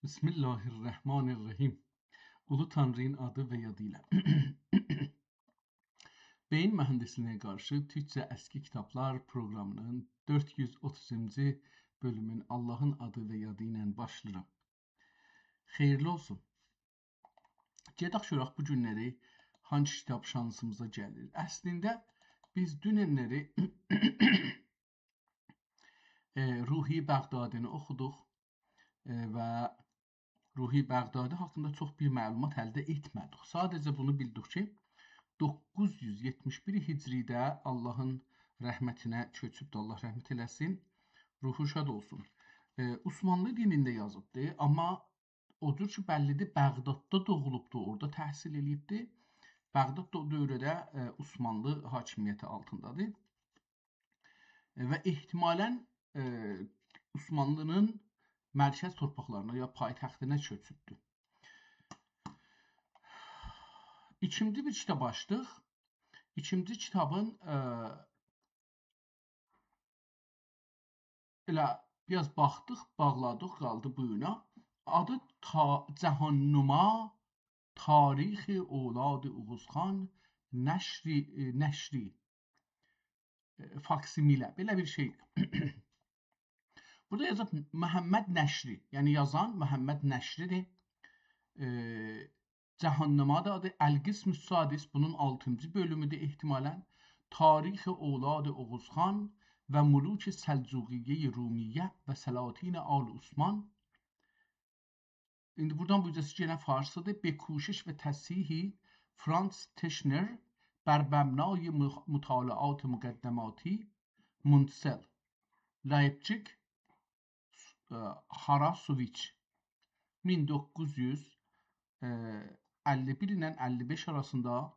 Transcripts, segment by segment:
Bismillahirrahmanirrahim. Ulu Tanrı'nın adı ve yadıyla. Beyin mühendisliğine karşı Türkçe eski kitaplar programının 430. bölümün Allah'ın adı ve yadıyla başlayıram. Xeyirli olsun. Gedək görək bu günləri hangi kitab şansımıza gəlir. Əslində biz dünənləri Ruhi Bəğdadini oxuduq və Ruhi Bəğdadi haqqında çox bir məlumat əldə etmədik. Sadəcə bunu bildik ki, 971 Hicridə Allahın rəhmətinə köçübdür. Allah rəhmət eləsin. Ruhu şad olsun. Osmanlı dinində yazıbdır, amma odur ki, bəllidir, Bəğdadda doğulubdur, orada təhsil eləyibdir. Bəğdad o dövrdə Osmanlı hakimiyyəti altındadır. Və ehtimalən Osmanlının mərkəz torpaqlarına ya paytaxtına köçübdür. İkinci bir kitab açdıq. İkinci kitabın elə biraz baxdıq, bağladıq, qaldı bu yana. Adı Cəhannuma Tarixi Oğlad Oğuzxan Nəşri Faksimilə. Belə bir şeydir. Burada yazıb Məhəmməd Nəşri, yəni yazan Məhəmməd Nəşridir. Cəhannəma da adı Əl-Qism-ü Sadis, bunun 6-cı bölümüdür ehtimalən. Tarixi Oğlad Oğuzxan və Muluki Səlcuqiyyə Rumiyyə və Səlatin Al Osman. İndi buradan bu cəsi gələn farsıdır. Bekuşiş və Təsihi Franz Teşner bər məbnai mütalaat müqəddəmati Muntsel Leipzig Harasoviç 1951 ilə 55 arasında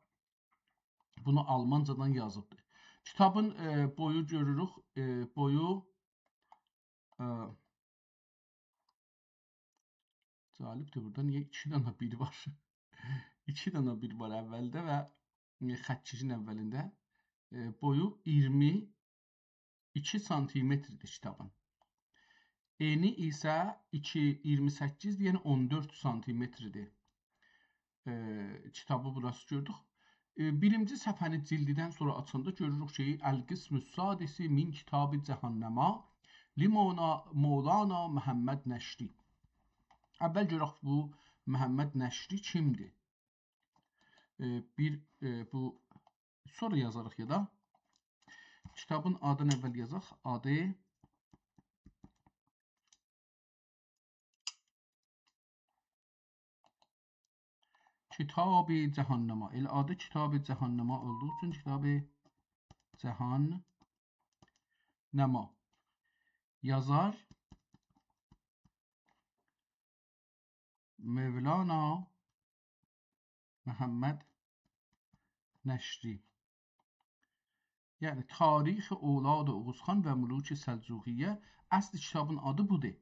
bunu Almancadan yazıbdır. Kitabın boyu görürük. Boyu cəlibdir. Burada niyə 2 dənə bir var? 2 dənə bir var əvvəldə və xətkeşin əvvəlində. Boyu 22 santimetrdir kitabın. Eni isə 2,28, yəni 14 santimetrdir. Kitabı burası gördük. Birinci səfəni cildidən sonra açanda görürük ki, Əl-Qism-ü Sadisi min Kitab-ı Cəhannəma Limona Mevlana Məhəmməd Nəşri. Əvvəl görək bu Məhəmməd Nəşri kimdir? Bu sonra yazarıq ya da kitabın adını əvvəl yazaq. Adı Kitab-ı Cəhannəma. Elə adı Kitab-ı Cəhannəma olduğu üçün Kitab-ı Cəhannəma. Yazar Mevlana Məhəmməd Nəşri. Yəni Tarixi Oğlad Oğuzxan və Muluki Səlcuqiyyə. Əsl kitabın adı budur.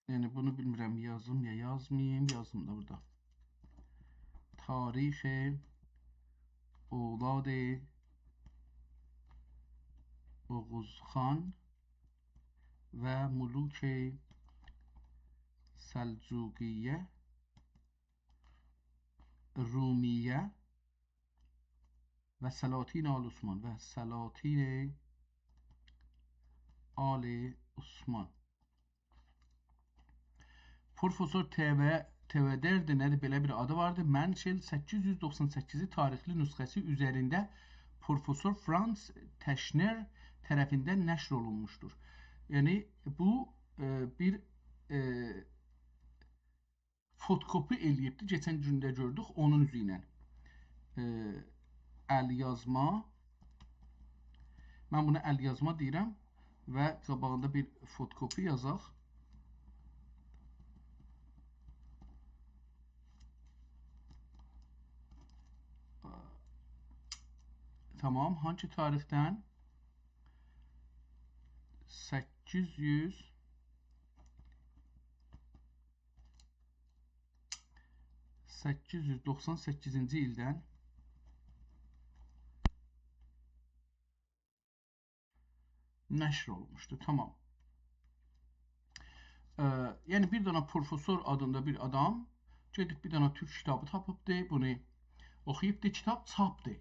Yəni bunu bilmirəm, yazım ya yazmayayım, yazım da burada. Tarixi Oğlad Oğuzxan və Muluki Səlcuqiyyə Rumiyyə və Səlatin Al Osman və Səlatin Al Osman. Profesör TV4 nədir belə bir adı vardı. Mənşel 898-ci tarixli nüsxəsi üzərində Profesör Franz Teşner tərəfindən nəşr olunmuşdur. Yəni bu bir fotokopi eləyibdir. Keçən gündə gördük onun üzü ilə. Əl yazma. Mən buna əl yazma deyirəm və qabağında bir fotokopi yazaq. Tamam, hangi tarixdən? 898-ci ildən nəşr olunmuşdu. Tamam. Yəni bir dənə profesor adında bir adam gedib bir dənə türk kitabı tapıbdı, bunu oxuyubdu, kitab çapdı.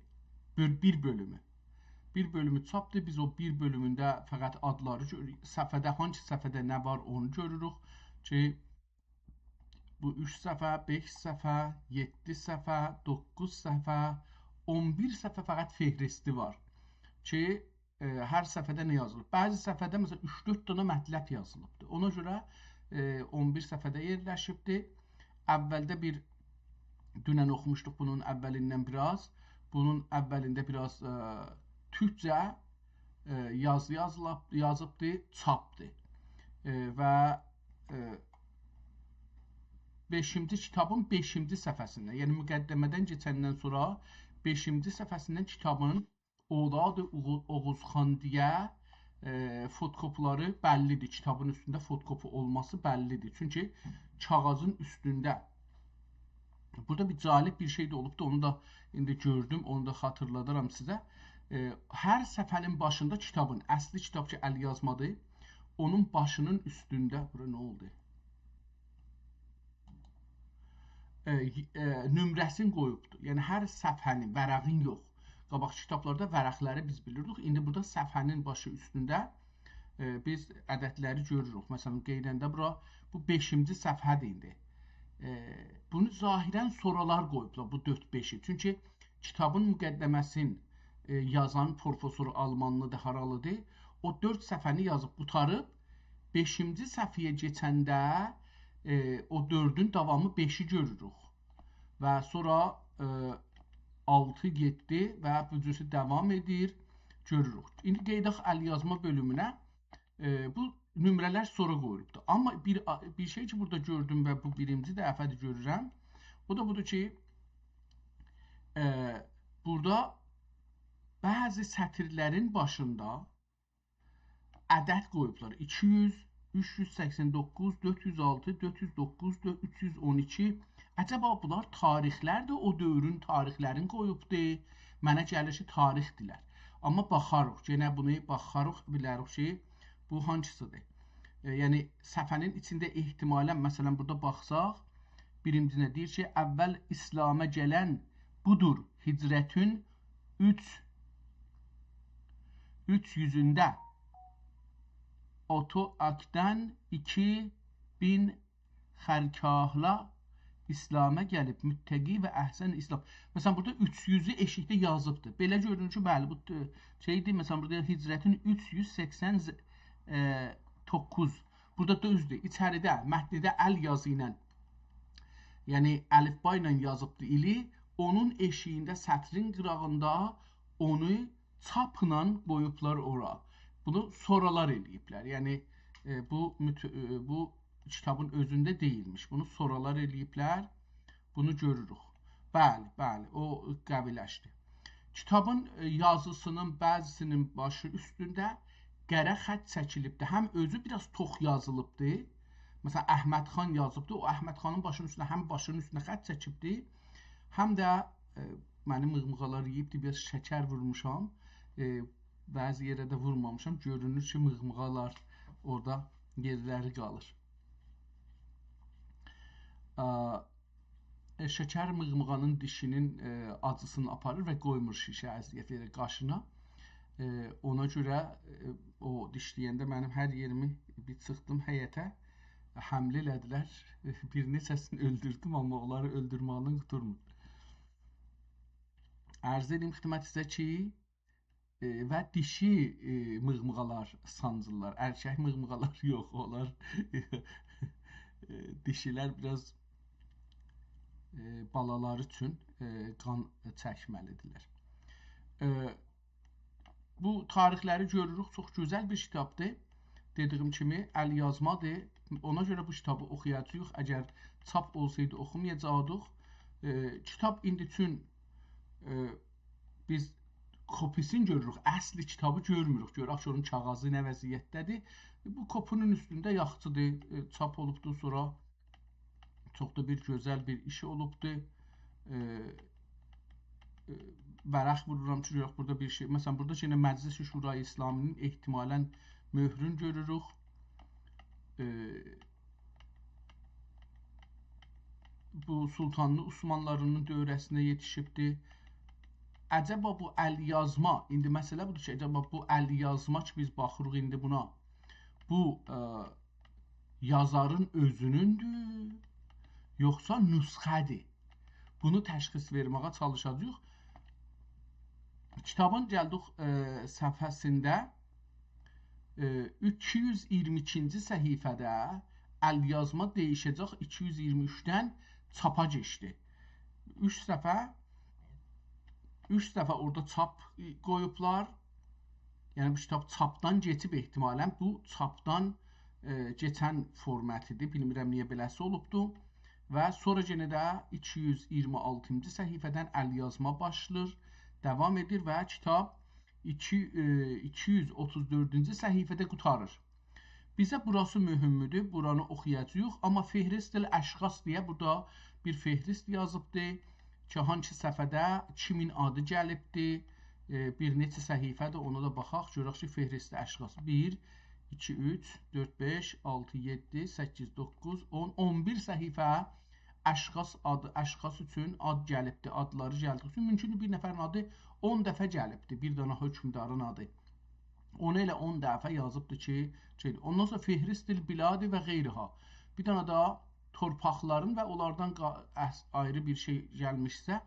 Bir bölümü. Bir bölümü çapdı. Biz o bir bölümündə fəqət adları görürük. Səfədə, hangi səfədə nə var onu görürük ki, bu 3 səhifə, 5 səhifə, 7 səhifə, 9 səhifə, 11 səhifə fəqət fehristi var ki, hər səhifədə nə yazılıb. Bəzi səhifədə məsələn 3-4 dənə mətləb yazılıbdır. Ona görə 11 səhifədə yerləşibdir. Əvvəldə bir dünən oxumuşduq bunun əvvəlindən biraz. Bunun əvvəlində biraz türkcə yazı yazıbdır, çapdır. Və 5-ci kitabın 5-ci səhifəsindən, yəni müqəddəmədən keçəndən sonra 5-ci səhifəsindən kitabın Oladı Oğuzxan deyə fotokopuları bəllidir. Kitabın üstündə fotokopu olması bəllidir. Çünki kağızın üstündə. Burada bir cəlib bir şey də olubdu. Onu da indi gördüm. Onu da xatırladıram sizə. Hər səfənin başında kitabın, əsli kitab ki, əl yazmadır. Onun başının üstündə, bura nə oldu? Nömrəsini qoyubdur. Yəni hər səfhənin, vərəqin yox. Qabaq kitablarda vərəqləri biz bilirdik. İndi burada səfhənin başı üstündə biz ədədləri görürük. Məsələn, qeydəndə bura bu 5-ci səhifədir indi. Bunu zahirən soralar qoyublar, bu 4-5-i. Çünki kitabın müqəddəməsini yazan profesor Almanlıdır, haralıdır. O 4 səhifəni yazıb qutarıb 5-ci səhifəyə keçəndə o 4-ün davamı 5-i görürük. Və sonra 6, 7 və bu cürsə davam edir, görürük. İndi qeydək əlyazma bölümünə bu nömrələr sonra qoyulubdur. Amma bir şey ki, burada gördüm və bu birinci dəfədir görürəm. O da budur ki, burada bəzi sətirlərin başında ədəd qoyublar. 200, 389, 406, 409, 312. Əcəba bunlar tarixlərdir, o dövrün tarixlərini qoyubdur. Mənə gəlir ki, tarixdirlər. Amma baxarıq, yenə bunu baxarıq, bilərik ki, bu hansıdır. Yəni, səfənin içində ehtimalən, məsələn, burada baxsaq, birincinə deyir ki, əvvəl İslam'a gələn budur, hicrətün 300-ündə Oto Akdən 2000 xərkahla İslam'a gəlib, müttəqi və əhsən İslam. Məsələn, burada 300-ü eşikdə yazıbdır. Belə görünür ki, bəli, bu şeydir. Məsələn, burada hicrətin 389. Burada düzdür. İçəridə, mətnidə əl yazı ilə, yəni əlifba ilə yazıbdır ili. Onun eşiyində, sətrin qırağında onu çapla qoyublar ora. Bunu soralar eləyiblər. Yəni, bu kitabın özündə deyilmiş. Bunu soralar eləyiblər. Bunu görürük. Bəli, bəli, o qəbiləşdi. Kitabın yazısının bəzisinin başı üstündə qərə xətt çəkilibdir. Həm özü biraz tox yazılıbdır. Məsələn, Əhməd xan yazıbdır. O Əhməd xanın başının üstündə, həm başının üstündə xətt çəkibdir. Həm də mənim mığmığalar yeyibdir. Biraz şəkər vurmuşam. Bəzi yerə də vurmamışam. Görünür ki, mığmığalar orada yerləri qalır. Şəkər mığmığanın dişinin acısını aparır və qoymur şişə əziyyət verir qaşına. Ona görə o dişləyəndə mənim hər yerimi bir çıxdım həyətə. Həmlə elədilər. Bir neçəsini öldürdüm, amma onları öldürməklə quturmur. Ərz edim xidmətinizə ki, və dişi mığmığalar sancırlar. Erkək mığmığalar yox, onlar dişilər biraz balaları üçün qan çəkməlidirlər. Bu tarixləri görürük, çox gözəl bir kitabdır. Dediyim kimi, əl yazmadır. Ona görə bu kitabı oxuyacağıq. Əgər çap olsaydı oxumayacaqdıq. Kitab indi üçün biz kopisini görürük, əsli kitabı görmürük. Görək ki, onun kağızı nə vəziyyətdədir. Bu kopunun üstündə yaxçıdır, çap olubdur, sonra çox da bir gözəl bir işi olubdur. vərəq vururam ki, yox, burada bir şey. Məsələn, burada yenə Məclis-i Şurayı İslaminin ehtimalən möhrün görürük. Bu Sultanlı Osmanlılarının dövrəsində yetişibdir. Əcəba bu əlyazma, indi məsələ budur ki, əcəba bu əlyazma ki, biz baxırıq indi buna, bu yazarın özünündür, yoxsa nüsxədir? Bunu təşxis verməyə çalışacağıq. Kitabın gəldik səhifəsində 222-ci səhifədə əlyazma dəyişəcək 223-dən çapa keçdi. 3 dəfə orada çap qoyublar. Yəni bu kitab çapdan keçib ehtimalən bu çapdan keçən formətidir. Bilmirəm niyə beləsi olubdu. Və sonra yenə də 226-cı səhifədən əlyazma başlayır, davam edir və kitab 234-cü səhifədə qurtarır. Bizə burası mühümdür, buranı oxuyacağıq. Amma Fehristil Əşxas deyə burada bir fehrist yazıbdır ki, hangi səfədə kimin adı gəlibdir, bir neçə səhifədir, ona da baxaq. Görək ki, Fehristil Əşxas 1, 2, 3, 4, 5, 6, 7, 8, 9, 10, 11 səhifə əşxas adı, əşxas üçün ad gəlibdir, adları gəldiyi üçün mümkündür bir nəfərin adı 10 dəfə gəlibdir, bir dana hökmdarın adı. Onu elə 10 dəfə yazıbdır ki, ondan sonra Fehristil Biladi və qeyriha. Bir dana da torpaqların və onlardan ayrı bir şey gəlmişsə,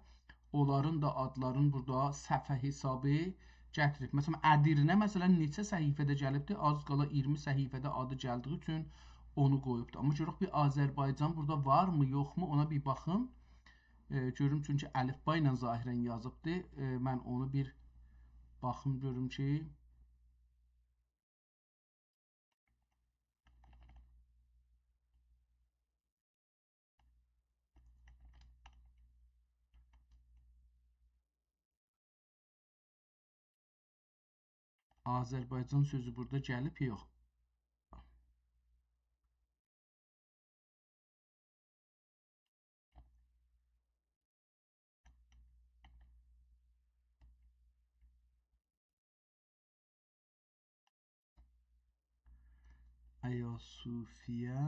onların da adların burada səhifə hesabı gətirib. Məsələn, Ədirnə məsələn neçə səhifədə gəlibdir? Az qala 20 səhifədə adı gəldiyi üçün onu qoyubdur. Amma görək bir Azərbaycan burada varmı, yoxmu ona bir baxın. Görüm çünki əlifba ilə zahirən yazıbdır. Mən onu bir baxım görüm ki Azərbaycan sözü burada gəlib, yox. Ayasofya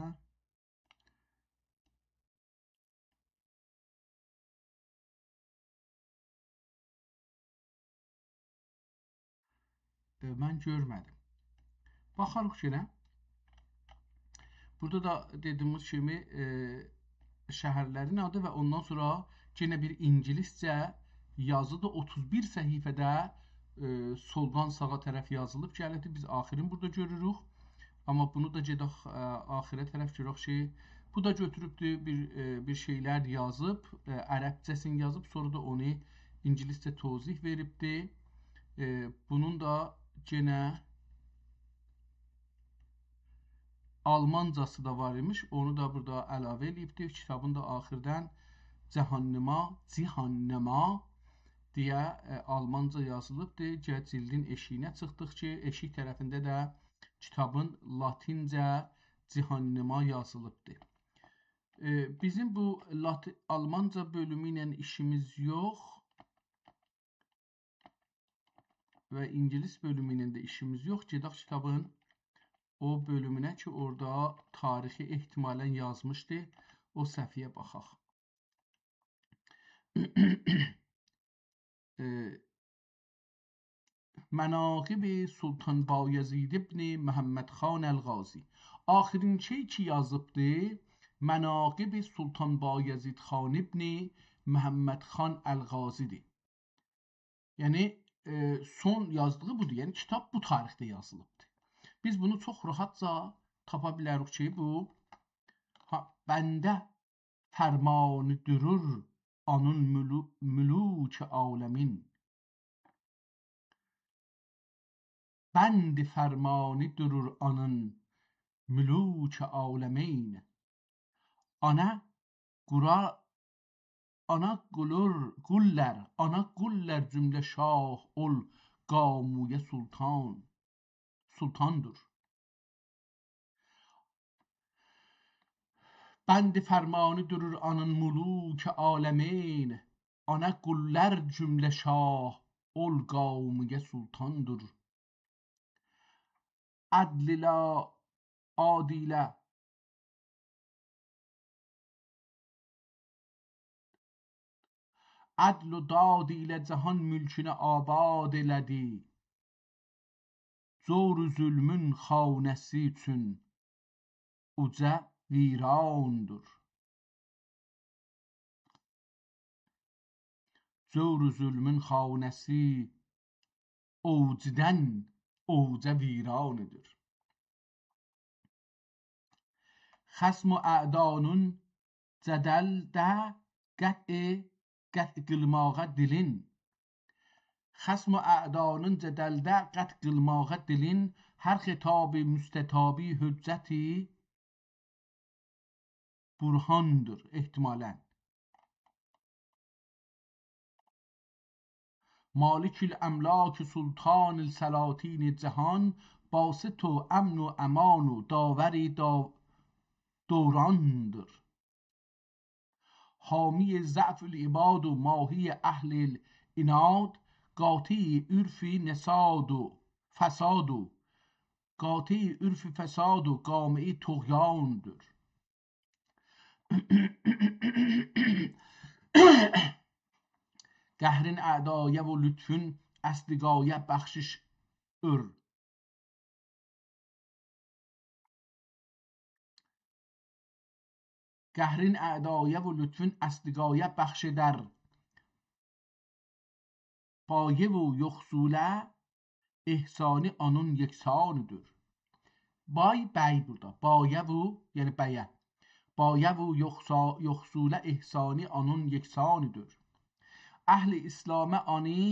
mən görmədim. Baxarıq yenə. Burada da dediyimiz kimi şəhərlərin adı və ondan sonra yenə bir ingiliscə yazı da 31 səhifədə soldan sağa tərəf yazılıb gəlibdir. Biz axirin burada görürük. Amma bunu da gedək axirə tərəf görək ki, bu da götürübdür bir şeylər yazıb, ərəbcəsini yazıb, sonra da onu ingiliscə tozih veribdir. Bunun da yenə Almancası da var imiş. Onu da burada əlavə edibdir. Kitabın da axirdən Cihannəma deyə Almanca yazılıbdır. Cildin eşiyinə çıxdıq ki, eşik tərəfində də kitabın latincə Cihannəma yazılıbdır. Bizim bu Almanca bölümü ilə işimiz yox və İngilis bölümü ilə də işimiz yox. Gedək kitabın o bölümünə ki, orada tarixi ehtimalən yazmışdı. O səhifəyə baxaq. Mənaqib Sultan Bayezid ibn Məhəmməd Xan Əl-Qazi. Axirin şey ki yazıbdır, Mənaqib Sultan Bayezid Xan ibn Məhəmməd Xan Əl-Qazidir. Yəni, son yazdığı budur. Yəni, kitab bu tarixdə yazılıbdır. Biz bunu çox rahatca tapa bilərik ki, bu bəndə fərmanı durur anın müluk aləmin. Bəndi fərmanı durur anın müluk aləmin. Ana qullər cümlə şah ol qamuyə sultandır. Bəndi fərmanı durur anın müluk aləmin. ana qullar cümlə şah, ol qavmiyə sultandır. Adl ilə, adilə, adl و dad ilə cahan mülkünü abad elədi. Zor zülmün xanəsi üçün uca virandır. Zor zülmün xanəsi ovcdən ovca viranıdır. Xasm و اعدانın cədəldə qətl qılmağa dilin. Xasm و اعدانın cədəldə qətl qılmağa dilin. Hər xitabi müstətabi hüccəti burhandır ehtimalən. Malikül əmlak sultan səlatin cahan, basit و امن و امان و داوری دوrandır. حامی ضعف العباد و ماهی اهل العناد، قاطع عرف نساد و فساد و قاطع عرف فساد و قامع طغیانdır. Qəhrin ədaya və lütfün əsdiqaya bəxşiş ör. Qəhrin ədaya və lütfün əsdiqaya bəxş edər. Bayə və yoxsulə ihsani onun yeksanıdır. Bəy burada. Bayə və yəni bəyə. Bayə və yoxsulə ihsani onun yeksanıdır. Əhl-i İslamə ani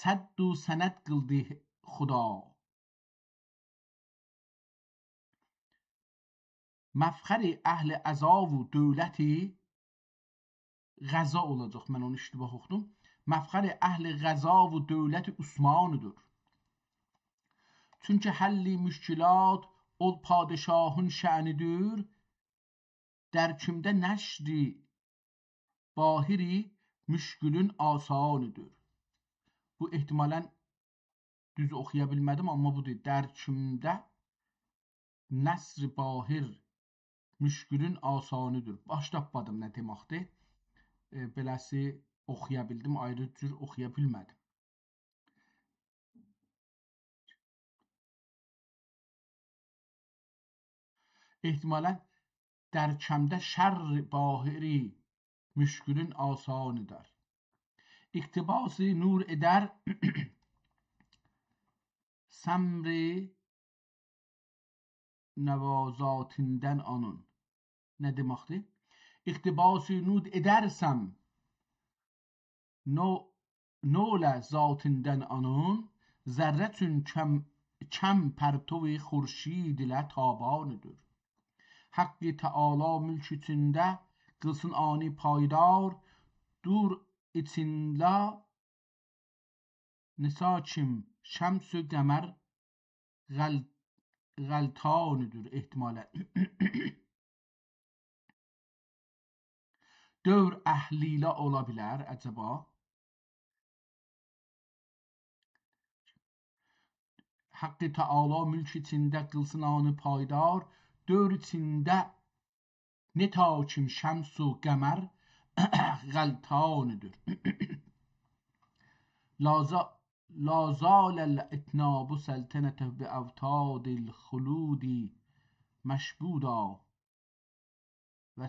sədd و sənəd qıldı xuda. Məfxər əhl-i əza və dövləti Qəza olacaq. Mən onu iştibah oxudum. Məfxər əhl-i qəza və dövləti Osmanıdır. Çünki həlli müşkilat ol padişahın şənidir. Dərkimdə nəşri bahiri müşkülün asanıdır. Bu ehtimalən düz oxuya bilmədim, amma budur. Dərkimdə nəsr bahir müşkülün asanıdır. Baş tapmadım nə deməkdir. Beləsi oxuya bildim, ayrı cür oxuya bilmədim. Ehtimalən dərkəmdə şərr bahiri müşkülün asanıdır. İktibası nur edər səmri nəvazatindən anın. Nə deməkdir? İktibası nur edərsəm nolə zatindən anın, zərrə üçün kəm pərtovi xurşid ilə tabanıdır. Haqqi Teala mülk içində qılsın ani paydar, dur içində nisaçim şəms-ü qəmər qəltanıdır ehtimalən. Dövr əhlilə ola bilər əcəba. Haqqi Teala mülk içində qılsın anı paydar, dövr içində netakim şəms-ü qəmər qəltanıdır. La zalel itnabu səltənətə bi əvtadil xuludi məşbuda və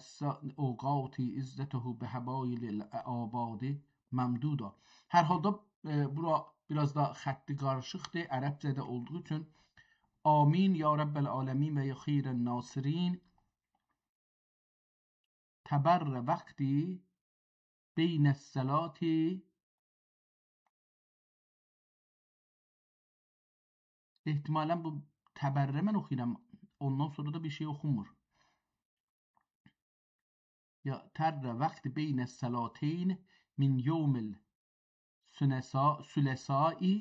oqati izzətəhu bi həbayil abadi məmduda. Hər halda bura biraz da xətti qarışıqdır. Ərəbcədə olduğu üçün amin ya Rəbbəl aləmin və ya xeyrən nasirin təbərrə vəqti beynəs səlati ehtimalən bu təbərrə mən oxuyuram. Ondan sonra da bir şey oxunmur. Ya tərrə vəqti beynəs səlateyn min yevmil sülesai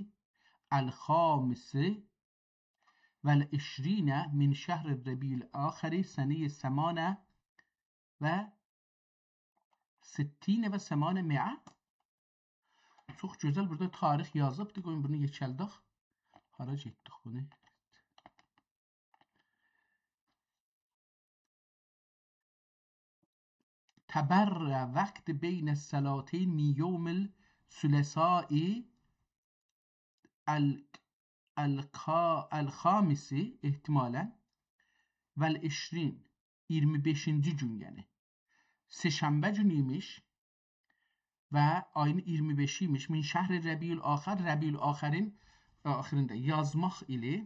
el-xamisi vel-işrinə min şəhr-i Rəbi'l-axiri səni səmanə və 60 və 800. Çox gözəl burada tarix yazıbdır. Qoyun bunu keçəldək. Hara getdik bunu? تبرع وقت بين الصلاتين من يوم الثلاثاء الخامس احتمالا والعشرين 25-ci gün yəni. Seşənbə günü imiş və ayın 25-i imiş. Min şəhri Rəbiül Axir, Rəbiül Axirin axirində yazmaq ili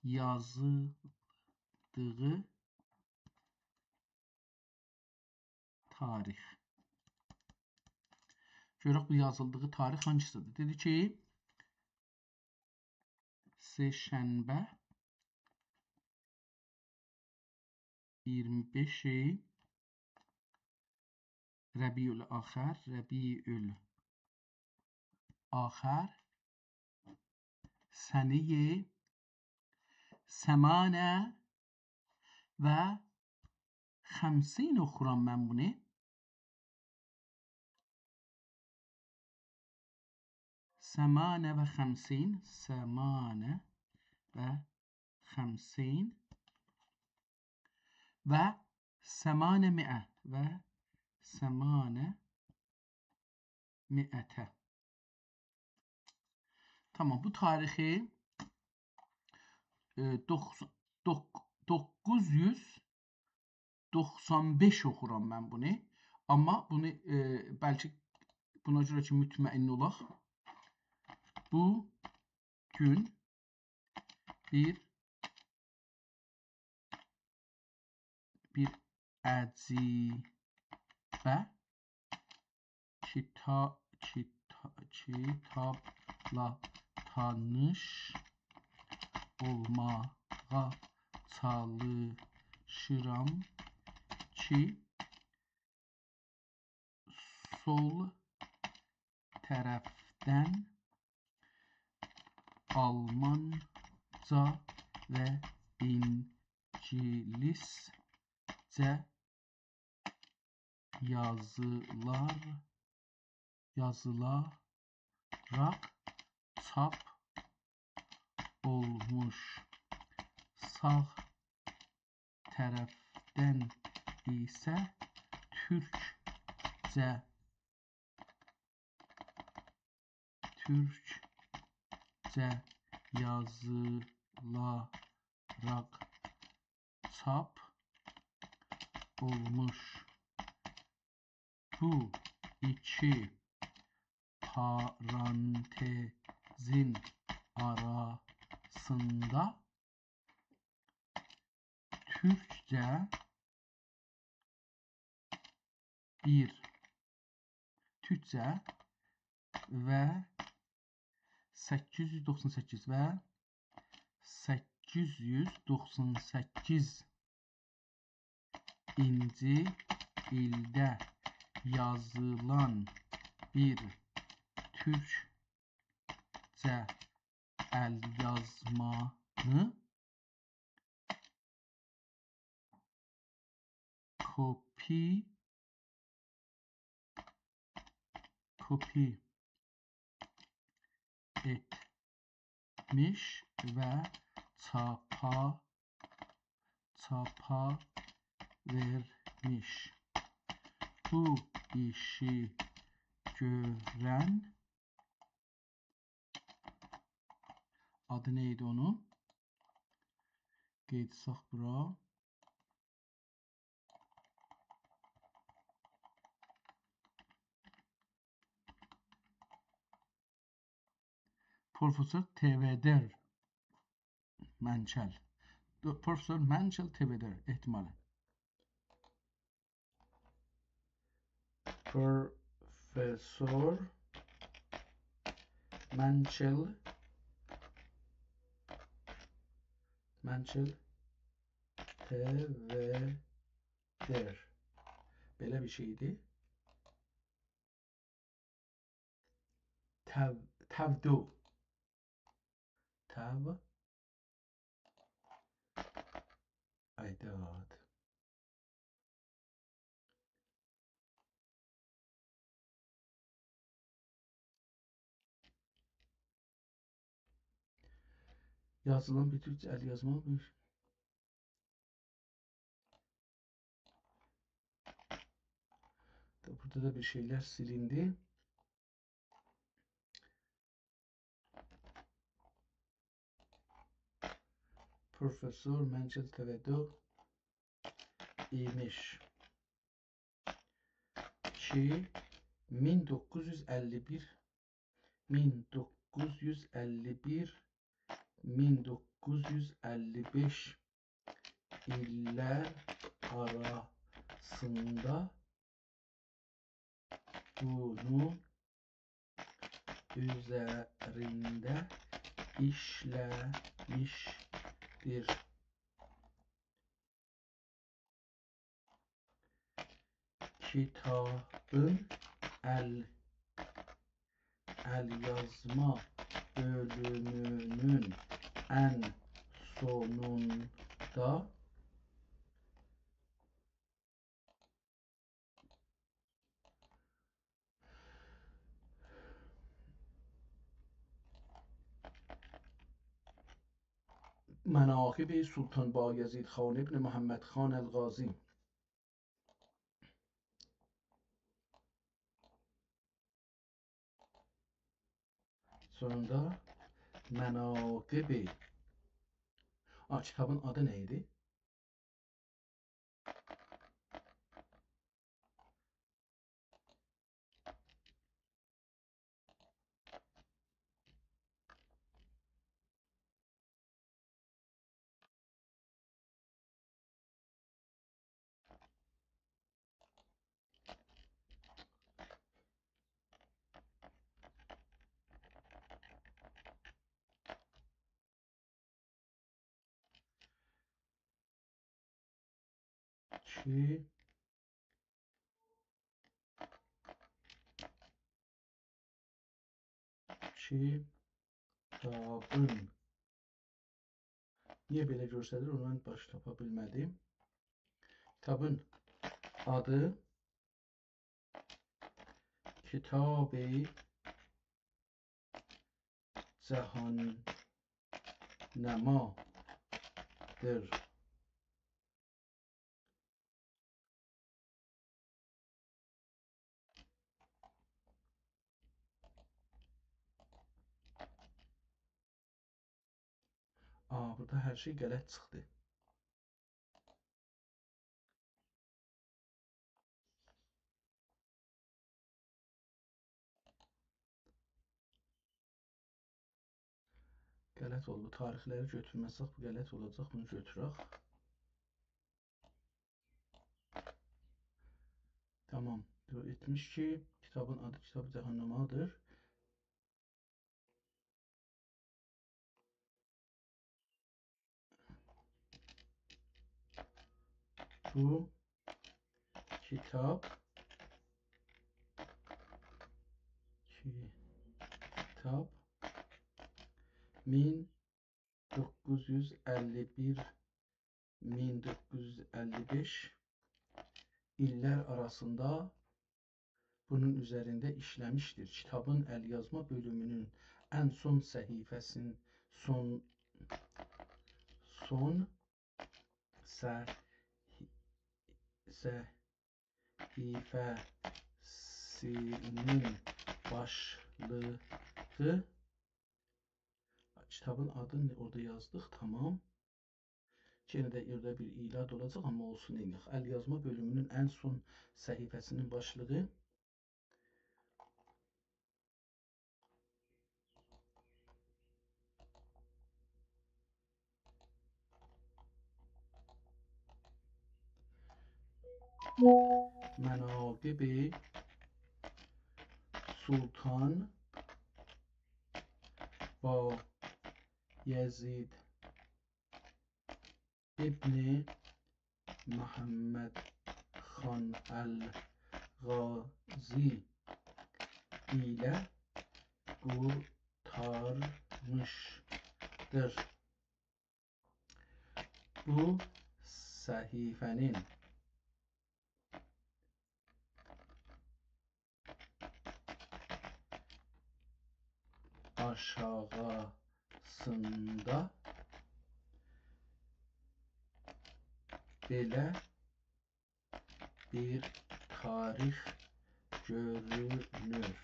yazıldığı tarix. Görək bu yazıldığı tarix hangisidir? Dedi ki, Seşənbə 25-i Rəbiül Axir sənəyi 8 və 50 oxuram mən bunu. 8 və 50 və 800 və 800. Tamam, bu tarixi 995 oxuram mən bunu. Amma bunu bəlkə buna görə ki mütməin olaq. Bu gün bir əcibə kitabla tanış olmağa çalışıram ki sol tərəfdən Almanca və İngiliscə yazılaraq çap olmuş. Sağ tərəfdən isə türkcə yazılaraq çap olmuş. Bu iki parantezin arasında Türkçə və 898 və 898 inci ildə yazılan bir türkcə əlyazmanı kopi etmiş və çapa vermiş. Bu işi görən adı neydi onun? Qeyd etsək bura. Profesör TV'dir Mənçəl. Profesör Mənçəl TV'dir ehtimalə. Profesör Mənçəl TV'dir. Belə bir şeydir. Təvdo. Aydad. Yazılan bir Türkçe el yazma bir. Burada da bir şeyler silindi. Profesör Mencel Tevedo imiş ki 1951 1955 iller arasında bunun üzerinde işlemiştir. Kitabın el yazma bölümünün en sonunda مناقب سلطان بایزید خان ابن محمد خان الغازی. Sonunda menakıbi. Kitabın adı neydi? Kitabın. Niye belə göstərir? Onu mən baş tapa bilmədim. Kitabın adı Kitab-ı Cəhannəmadır. Burada hər şey qələt çıxdı. Qələt oldu. Tarixləri götürməsək bu qələt olacaq. Bunu götürək. Tamam. Etmiş ki kitabın adı Kitab-ı Cəhannəmadır. Bu kitap 1951-1955 iller arasında bunun üzerinde işlemiştir. Kitabın el yazma bölümünün en son səhifəsinin son səhifəsinin başlığı. Kitabın adını orada yazdık, tamam. Yine de orada bir ilad olacak ama olsun eynik. El yazma bölümünün en son səhifəsinin başlığı Menakıb-i Sultan Bayezid İbni Muhammed Xan el-Gazi ile kurtarmıştır. Bu səhifənin aşağısında belə bir tarix görünür.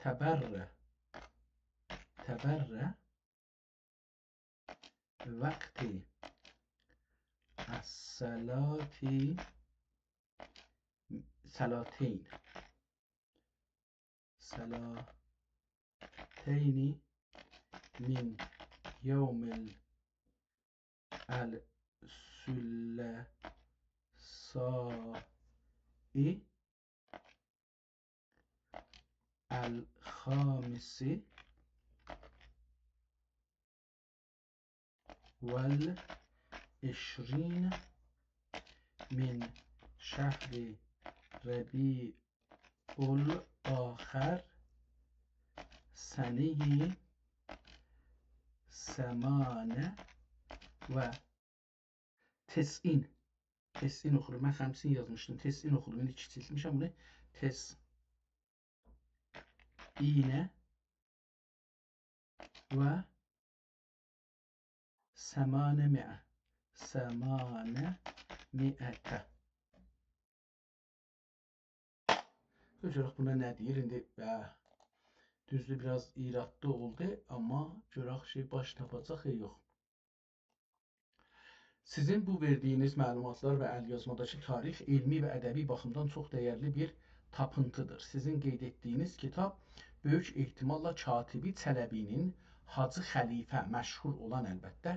Təbərrə vakti as-salati salateyni min yevmil el-sülesai el-hamisi vel işrin min şehri Rabi'ul Ahir seneyi semane ve tes'in okurum. Ben 50 yazmıştım. Tes'in okurum. Şimdi kiçiltmişim bunu. Tes'ine ve semane mi'ete. Görək buna nə deyir? İndi düzdür, biraz iradlı oldu, amma görək şey baş tapacaq ya yox. Sizin bu verdiyiniz məlumatlar və əlyazmadakı tarix elmi və ədəbi baxımdan çox dəyərli bir tapıntıdır. Sizin qeyd etdiyiniz kitab böyük ehtimalla Katibi Çələbinin Hacı Xəlifə, məşhur olan əlbəttə,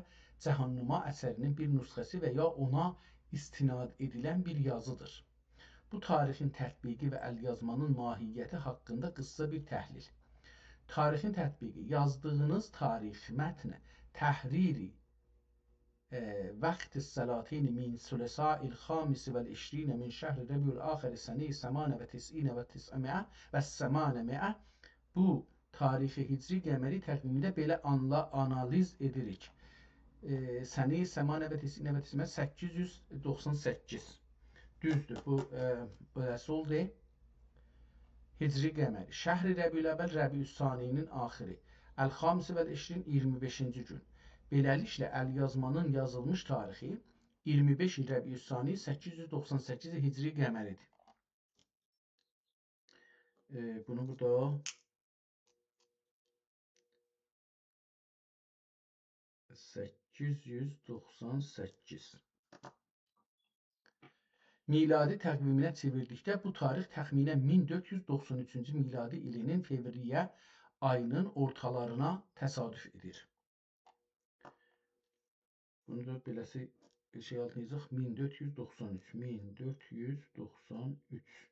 Cəhannuma əsərinin bir nüsxəsi və ya ona istinad edilən bir yazıdır. Bu tarixin tətbiqi və əlyazmanın mahiyyəti haqqında qısa bir təhlil. Tarixin tətbiqi, yazdığınız tarix mətni təhriri vaqti salateyni min sülesai el-hamisi vel işrine min şehri Rabiul Ahir seneyi semane ve tis'ine ve tis'ami'e ve semane bu tarixi hicri qəməri təqvimində belə analiz edirik. Seneyi semane ve tis'ine ve tis'ami'e 898. Düzdür, bu beləsi oldu. Hicri qəməri. Şəhri Rəbiül Əvvəl Rəbiüs-Saninin axiri. El-Hamisi vel işrin 25-ci gün. Beləliklə, əlyazmanın yazılmış tarixi 25 il Rəbiüs-Sani 898 hicri qəməridir. Bunu burada miladi təqviminə çevirdikdə bu tarix təxminən 1493-cü miladi ilinin fevriyyə ayının ortalarına təsadüf edir. Bunu da beləsi şey alınacaq. 1493.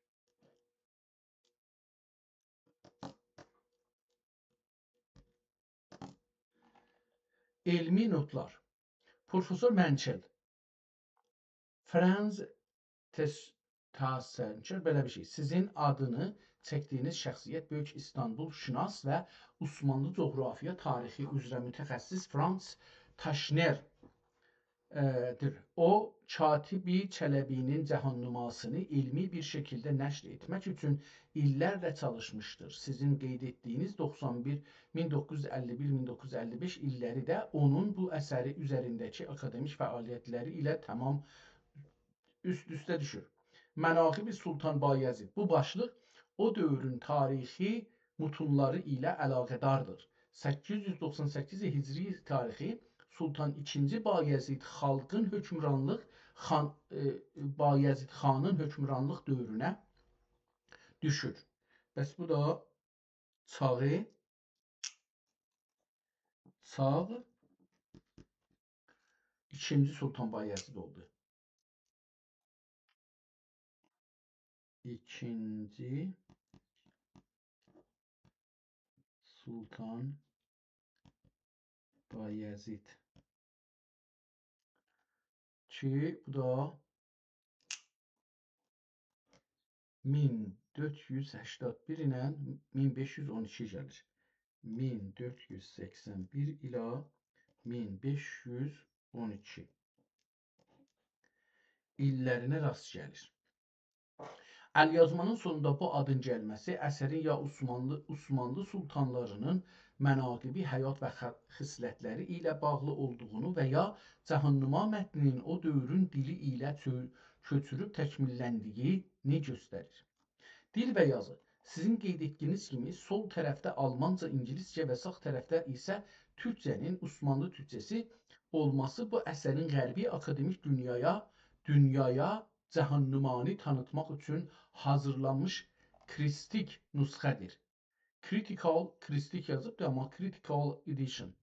Elmi notlar. Profesör Mençel, Franz Tassençer belə bir şey. Sizin adını çəkdiyiniz şəxsiyyət böyük İstanbul şünas və Osmanlı coğrafiya tarixi üzrə mütəxəssis Franz Taşnerdir. O, Katibi Çələbinin Cəhannumasını ilmi bir şəkildə nəşr etmək üçün illərlə çalışmışdır. Sizin qeyd etdiyiniz 1951-1955 illəri də onun bu əsəri üzərindəki akademik fəaliyyətləri ilə tamam üst-üstə düşür. Mənaqib-i Sultan Bayezid. Bu başlıq o dövrün tarixi mutunları ilə əlaqədardır. 898 hicri tarixi Sultan II. Bayezid xalqın Bayezid xanın hökmranlıq dövrünə düşür. Bəs bu da çağ II. Sultan Bayezid oldu. İkinci Sultan Bayezid ki bu da 1481 ilə 1512 gəlir. 1481 ilə 1512 illərinə rast gəlir. Əlyazmanın sonunda bu adın gəlməsi əsərin ya Osmanlı sultanlarının mənaqibi, həyat və xislətləri ilə bağlı olduğunu və ya Cəhənnüma mətninin o dövrün dili ilə köçürüb təkmilləndiyi göstərir. Dil və yazı. Sizin qeyd etdiyiniz kimi sol tərəfdə Almanca, İngiliscə və sağ tərəfdə isə Türkcənin Osmanlı türkcəsi olması bu əsərin qərbi akademik dünyaya Cəhənnümanı tanıtmaq üçün hazırlanmış kristik nüsxədir. Kristik yazıb, amma critical edition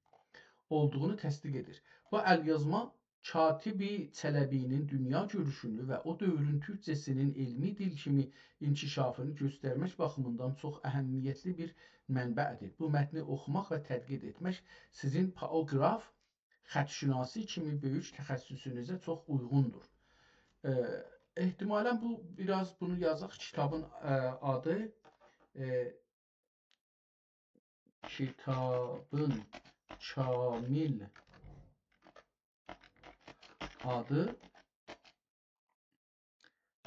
olduğunu təsdiq edir. Bu əlyazma Katibi Çələbinin dünya görüşünü və o dövrün türkcəsinin elmi dil kimi inkişafını göstərmək baxımından çox əhəmiyyətli bir mənbədir. Bu mətni oxumaq və tədqiq etmək sizin paragraf xətşünası kimi böyük təxəssüsünüzə çox uyğundur. Ehtimalən bu biraz bunu yazaq. Kitabın adı Kitabın Kamil adı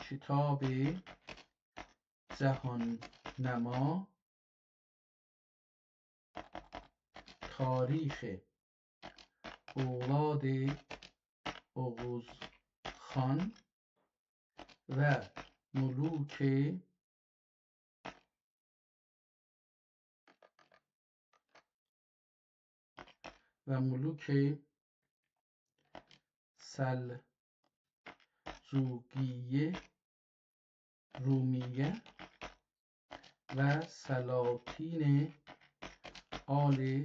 Kitab-ı Cəhənnəma Tarixi Oğlad-ı Oğuz Xan və Müluk-i Səlcuqiyyə Rumiyyə və Səlatin-i Ali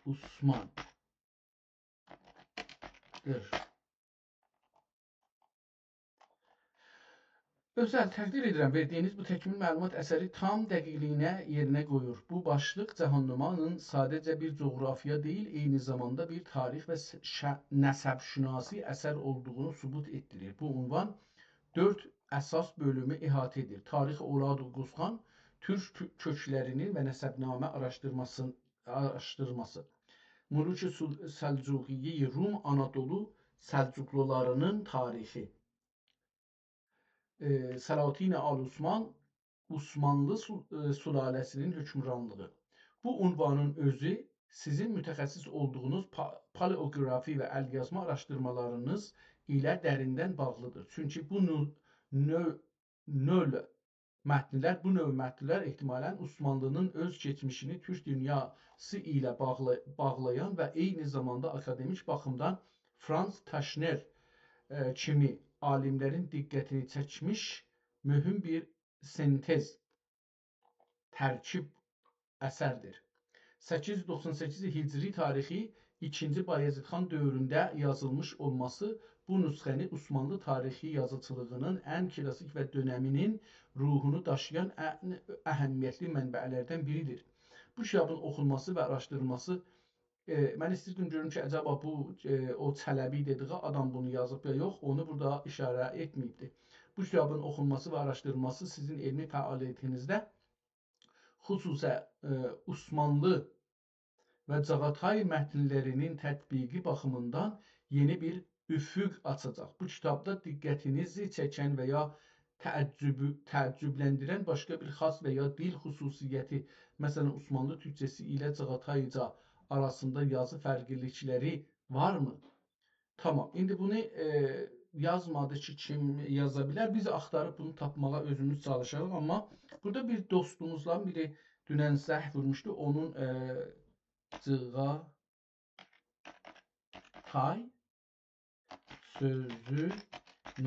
Osman'dır. Özəl təqdir edirəm, verdiyiniz bu təkmil məlumat əsəri tam dəqiqliyinə yerinə qoyur. Bu başlıq Cəhənnümanın sadəcə bir coğrafiya deyil, eyni zamanda bir tarix və nəsəbşünasi əsər olduğunu sübut etdirir. Bu ünvan 4 əsas bölümü əhatə edir. Tarix Oğlad-ı Oğuz Xan, türk köklərinin və nəsəbnamə araşdırması. Müluk-i Səlcuqiyyə Rum, Anadolu Səlcuqlularının tarixi. Səlatin-i Ali Osman, Osmanlı sülaləsinin hökmranlığı. Bu ünvanın özü sizin mütəxəssis olduğunuz paleografi və əlyazma araşdırmalarınız ilə dərindən bağlıdır. Çünki bu növ mətnlər ehtimalən Osmanlının öz keçmişini türk dünyası ilə bağlayan və eyni zamanda akademik baxımdan Franz Taşner kimi alimlərin diqqətini çəkmiş mühüm bir sintez, tərkib əsərdir. 898 Hicri tarixi 2. Bayezid xan dövründə yazılmış olması bu nüsxəni Osmanlı tarixi yazıçılığının ən klassik və dönəminin ruhunu daşıyan əhəmiyyətli mənbələrdən biridir. Bu kitabın oxunması və araşdırılması mən istəyirdim görüm ki, əcaba bu o Çələbi dediği adam bunu yazıb ya yox, onu burada işarə etməyibdir. Bu kitabın oxunması və araşdırılması sizin elmi fəaliyyətinizdə xüsusən Osmanlı və Çağatay mətnlərinin tətbiqi baxımından yeni bir üfüq açacaq. Bu kitabda diqqətinizi çəkən və ya təəccübləndirən başqa bir xas və ya dil xüsusiyyəti, məsələn Osmanlı türkçəsi ilə Çağatayca arasında yazı fərqlilikləri varmı? Tamam. İndi bunu yazmadı ki, kim yaza bilər. Biz axtarıb bunu tapmağa özümüz çalışarıq. Amma burada bir dostumuzdan biri dünən səhv vurmuşdu. Onun Çağatay sözü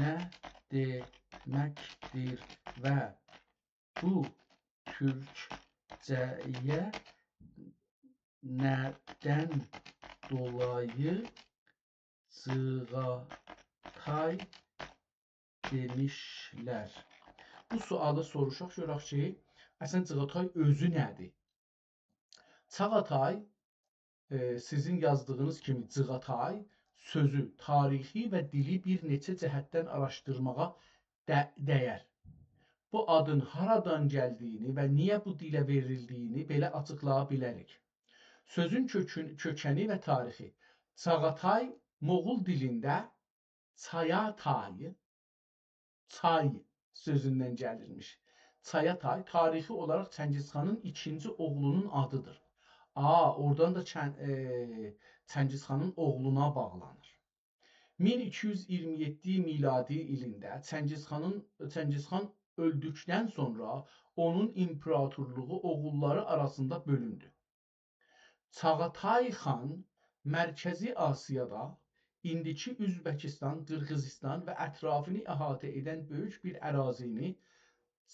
nə deməkdir və bu türkcəyə nədən dolayı Çağatay demişlər? Bu sualı soruşaq, görək ki, əslən Çağatay özü nədir? Çağatay, sizin yazdığınız kimi Çağatay sözü, tarixi və dili bir neçə cəhətdən araşdırmağa dəyər. Bu adın haradan gəldiyini və niyə bu dilə verildiyini belə açıqlaya bilərik. Sözün kökəni və tarixi. Çağatay Moğol dilində çaya tayı, çay sözündən gəlirmiş. Çayatay tarixi olaraq Çəngizxanın ikinci oğlunun adıdır. Oradan da Çəngizxanın oğluna bağlanır. 1227 miladi ilində Çəngizxan öldükdən sonra onun imperatorluğu oğulları arasında bölündü. Çağatay xan Mərkəzi Asiyada, indiki Üzbəkistan, Qırğızistan və ətrafını əhatə edən böyük bir ərazini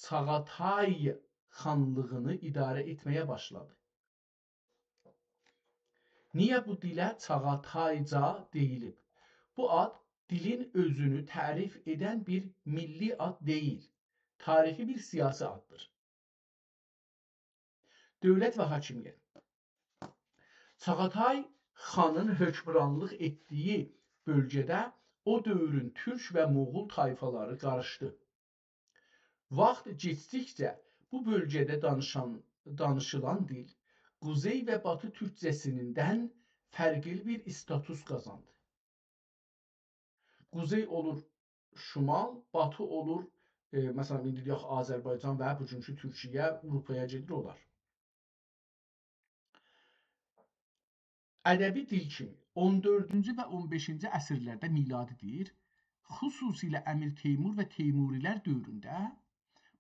Çağatay xanlığını idarə etməyə başladı. Niyə bu dilə Çağatayca deyilib? Bu ad dilin özünü tərif edən bir milli ad deyil, tarixi bir siyasi addır. Dövlət və hakimiyyət. Çağatay xanın hökmranlıq etdiyi bölgədə o dövrün türk və moğul tayfaları qarışdı. Vaxt keçdikcə bu bölgədə danışılan dil Quzey və Batı türkcəsindən fərqli bir status qazandı. Quzey olur şimal, Batı olur, məsələn, indi deyək Azərbaycan və bugünkü Türkiyə, Avropaya gedir olar. Ədəbi dil kimi 14-cü və 15-ci əsrlərdə miladidir, xüsusilə Əmir Teymur və Teymurilər dövründə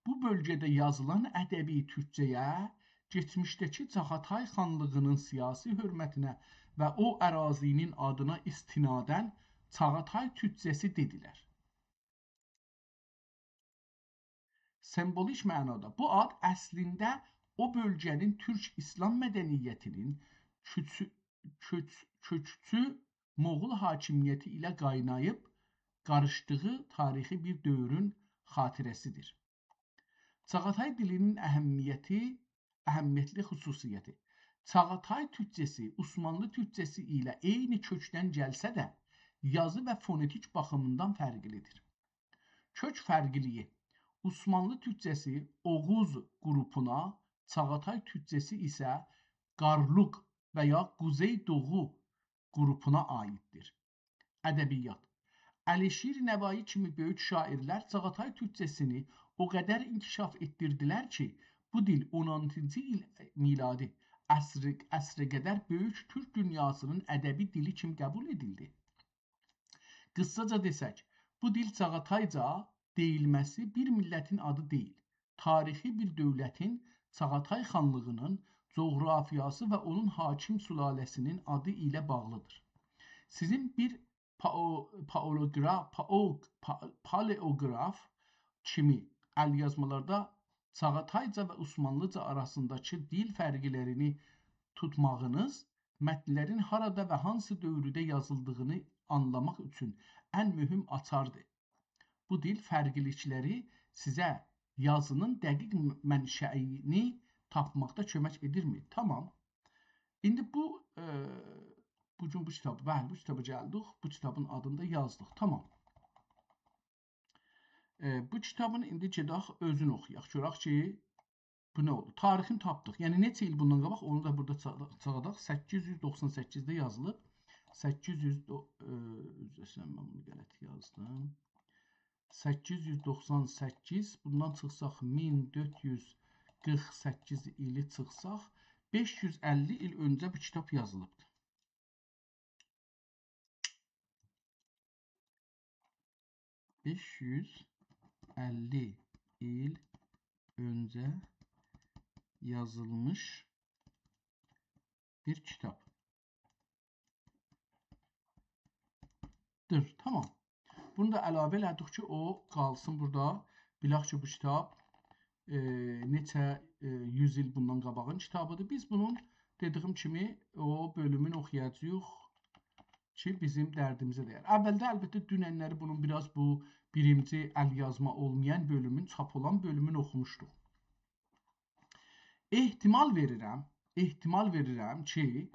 bu bölgədə yazılan ədəbi türkcəyə geçmişdəki Çağatay xanlığının siyasi hörmətinə və o ərazinin adına istinadən Çağatay türkcəsi dedilər. Sembolik mənada bu ad əslində o bölgənin türk İslam mədəniyyətinin köççü Moğol hakimiyyəti ilə qaynayıb qarışdığı tarixi bir dövrün xatirəsidir. Çağatay dilinin əhəmiyyətli xüsusiyyəti. Çağatay türkcəsi Osmanlı türkcəsi ilə eyni kökdən gəlsə də, yazı və fonetik baxımından fərqlidir. Kök fərqliyi. Osmanlı türkcəsi Oğuz qrupuna, Çağatay türkcəsi isə Qarluq və ya Quzey Doğu qrupuna aiddir. Ədəbiyyat. Əlişir Nəvai kimi böyük şairlər Çağatay türkcəsini o qədər inkişaf etdirdilər ki, bu dil 16-cı miladi əsrə qədər böyük türk dünyasının ədəbi dili kimi qəbul edildi. Qıssaca desək, bu dil Çağatayca deyilməsi bir millətin adı deyil, tarixi bir dövlətin Çağatay xanlığının coğrafiyası və onun hakim sülaləsinin adı ilə bağlıdır. Sizin bir paleoqraf kimi əlyazmalarda Çağatayca və Osmanlıca arasındakı dil fərqlərini tutmağınız, mətnlərin harada və hansı dövrdə yazıldığını anlamaq üçün ən mühüm açardır. Bu dil fərqlilikləri sizə yazının dəqiq mənşəini tapmaqda kömək edirmi? Tamam. İndi bugün bu kitaba gəldik. Bu kitabın adını da yazdıq. Tamam. Bu kitabın indi gedək özünü oxuyaq. Görək ki, bu nə oldu? Tarixini tapdıq. Yəni neçə il bundan qabaq onu da burada çağırdaq. 898-də yazılıb. 898 bundan çıxsaq 1448 ili çıxsaq 550 il öncə bu kitab yazılıbdır. 550 il öncə yazılmış bir kitabdır. Tamam. Bunu da əlavə elədik ki, o qalsın burada. Bilək ki, bu kitab neçə 100 il bundan qabağın kitabıdır. Biz bunun dediyim kimi o bölümünü oxuyacağıq ki, bizim dərdimizə dəyər. Əvvəldə əlbəttə dünənləri bunun biraz bu birinci əl yazma olmayan bölümün, çap olan bölümünü oxumuşduq. Ehtimal verirəm ki,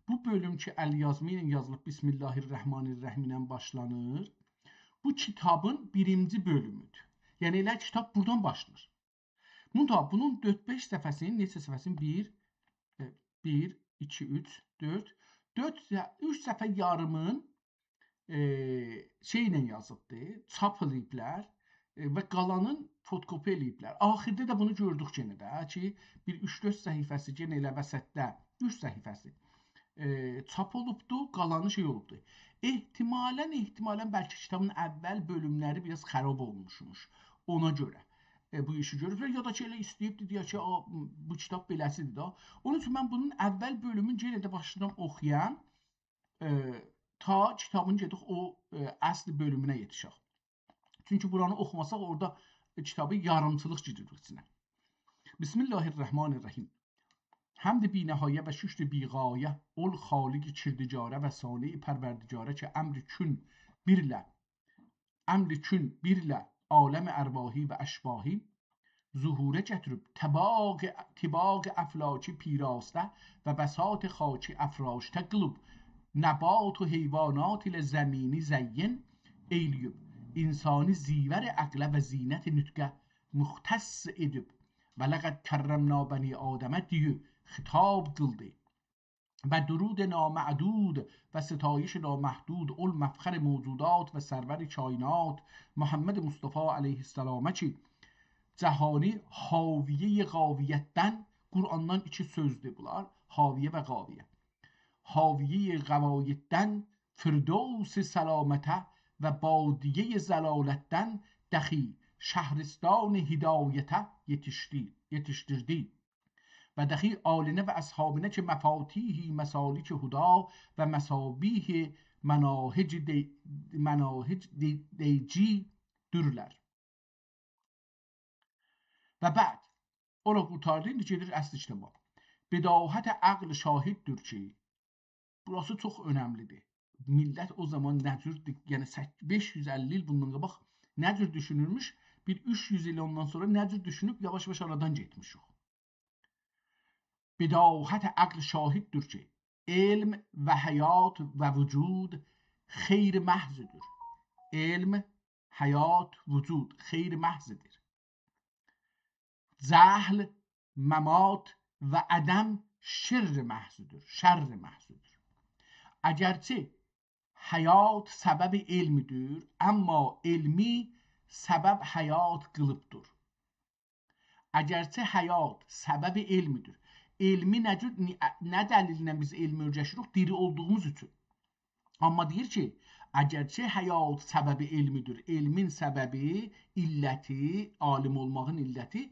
bu bölüm ki, əl yazma ilə yazılıb Bismillahirrahmanirrahim ilə başlanır. Bu kitabın birinci bölümüdür. Yəni elə kitab buradan başlanır. Bunun 4-5 səfəsinin, neçə səfəsinin? 1, 2, 3, 4. 3 səfə yarımın şeylə yazıbdır, çap eləyiblər. və qalanın fotokopi eləyiblər. Axirdə də bunu gördük yenə də ki, bir 3-4 səhifəsi yenə elə vəsətdə 3 səhifəsi çap olubdu, qalanı şey olubdu. Ehtimalən bəlkə kitabın əvvəl bölümləri biraz xarab olmuşmuş. Ona görə bu işi görüblər ya da ki elə istəyibdi deyə ki, bu kitab beləsidir da. Onun üçün mən bunun əvvəl bölümünü yenə də başından oxuyan ta kitabın gedib o əsl bölümünə yetişək. Çünki buranı oxumasaq orada kitabı yarımçılıq girir içinə. Bismillahirrahmanirrahim. Həmd binəhayə və şükr biğayə ol xaliq kirdicarə və sani pərverdicarə ki əmri kün birlə aləm ərvahi və əşbahi zuhurə gətirib tibaq əflaki pirastə və bəsat xaki əfrاشتə qılıb nəbat و heyvanat ilə zəmini zəyyin eyliyib insani zیور عقل و زینت نطق مختص edib və لقد کرمنا بنی آدمə دیو خطاب qıldı və درود نامعدود و ستایش نامحدود المفخر موجودات و سرور کائنات محمد مصطفی علیه السلامə ki cəhani haviyə qaviyyətdən Qurandan iki sözdür bunlar haviyə və qaviyə haviyə qaviyyətdən firdevs səlamətə və badiye zəlalətdən dəxi şəhristan hidayətə yetişdirdi və dəxi alinə və əshabinə ki məfatihi məsalik huda və məsabih mənahec deyci dürlər. Və bəd, ora qurtardı, indi gedir əsl kitaba. Bidahət əql şahiddir ki, burası çox önəmlidir. Millət o zaman nə cür, yəni 550 il bundan qabaq nə cür düşünülmüş, bir 300 il ondan sonra nə cür düşünüb yavaş-yavaş aradan getmişik. Bidahət əql şahiddir ki, elm və həyat və vücud xeyr məhzidir. Elm, həyat, vücud xeyr məhzidir. Cəhl, məmat və ədəm şerr məhzidir. Əgərçi həyat səbəb elmidir, amma elmi səbəb həyat qılıbdır. Əgərçi həyat səbəb elmidir, elmi nə dəlillə biz elmi öyrəşirik? Diri olduğumuz üçün. Amma deyir ki, əgərçi həyat səbəbi elmidir, elmin səbəbi, illəti, alim olmağın illəti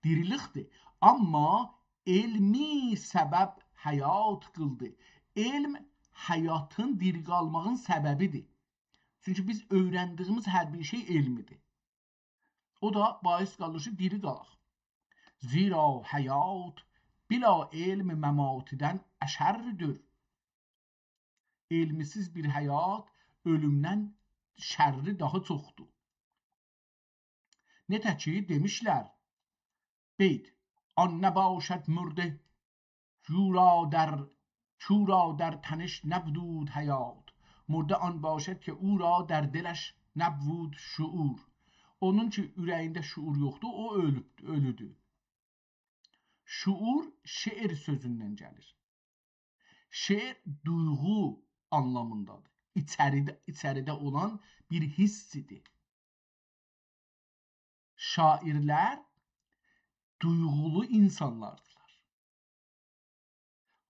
dirilikdir. Amma elmi səbəb həyat qıldı. Elm həyatın diri qalmağın səbəbidir. Çünki biz öyrəndiyimiz hər bir şey elmidir. O da bahis qalır ki, diri qalaq. Zira həyat bila elm məmatidən əşərdir. Elmisiz bir həyat ölümdən şərri daha çoxdur. Netə ki, demişlər, Beyt, an nəbaşət mürdə, چورا در تنش نبود حیات مرده آن باشد که او را در دلش نبود şuur. Onun ki ürəyində şuur yoxdur, o ölüdür. Şuur şeir sözündən gəlir. Şeir duyğu anlamındadır. İçəridə olan bir hissidir. Şairlər duyğulu insanlardır.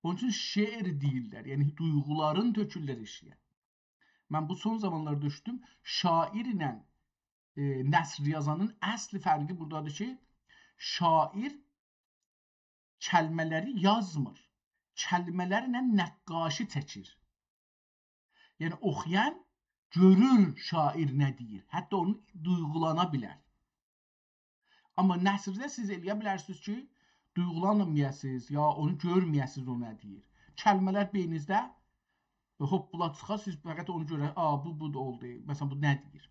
Onun üçün şeir deyirlər, yəni duyğuların tökürlər işiyə. Mən bu son zamanlarda düşdüm, şair ilə nəsr yazanın əsli fərqi buradadır ki, şair kəlmələri yazmır, kəlmələrlə nəqqaşi çəkir. Yəni oxuyan görür şair nə deyir, hətta onu duyğulana bilər. Amma nəsrdə siz eləyə bilərsiniz ki, duyğulanmayasınız, ya onu görməyəsiniz o nə deyir. Kəlmələr beyninizdə hoppula çıxar, siz fəqət onu görə, bu da oldu, məsələn, bu nə deyir.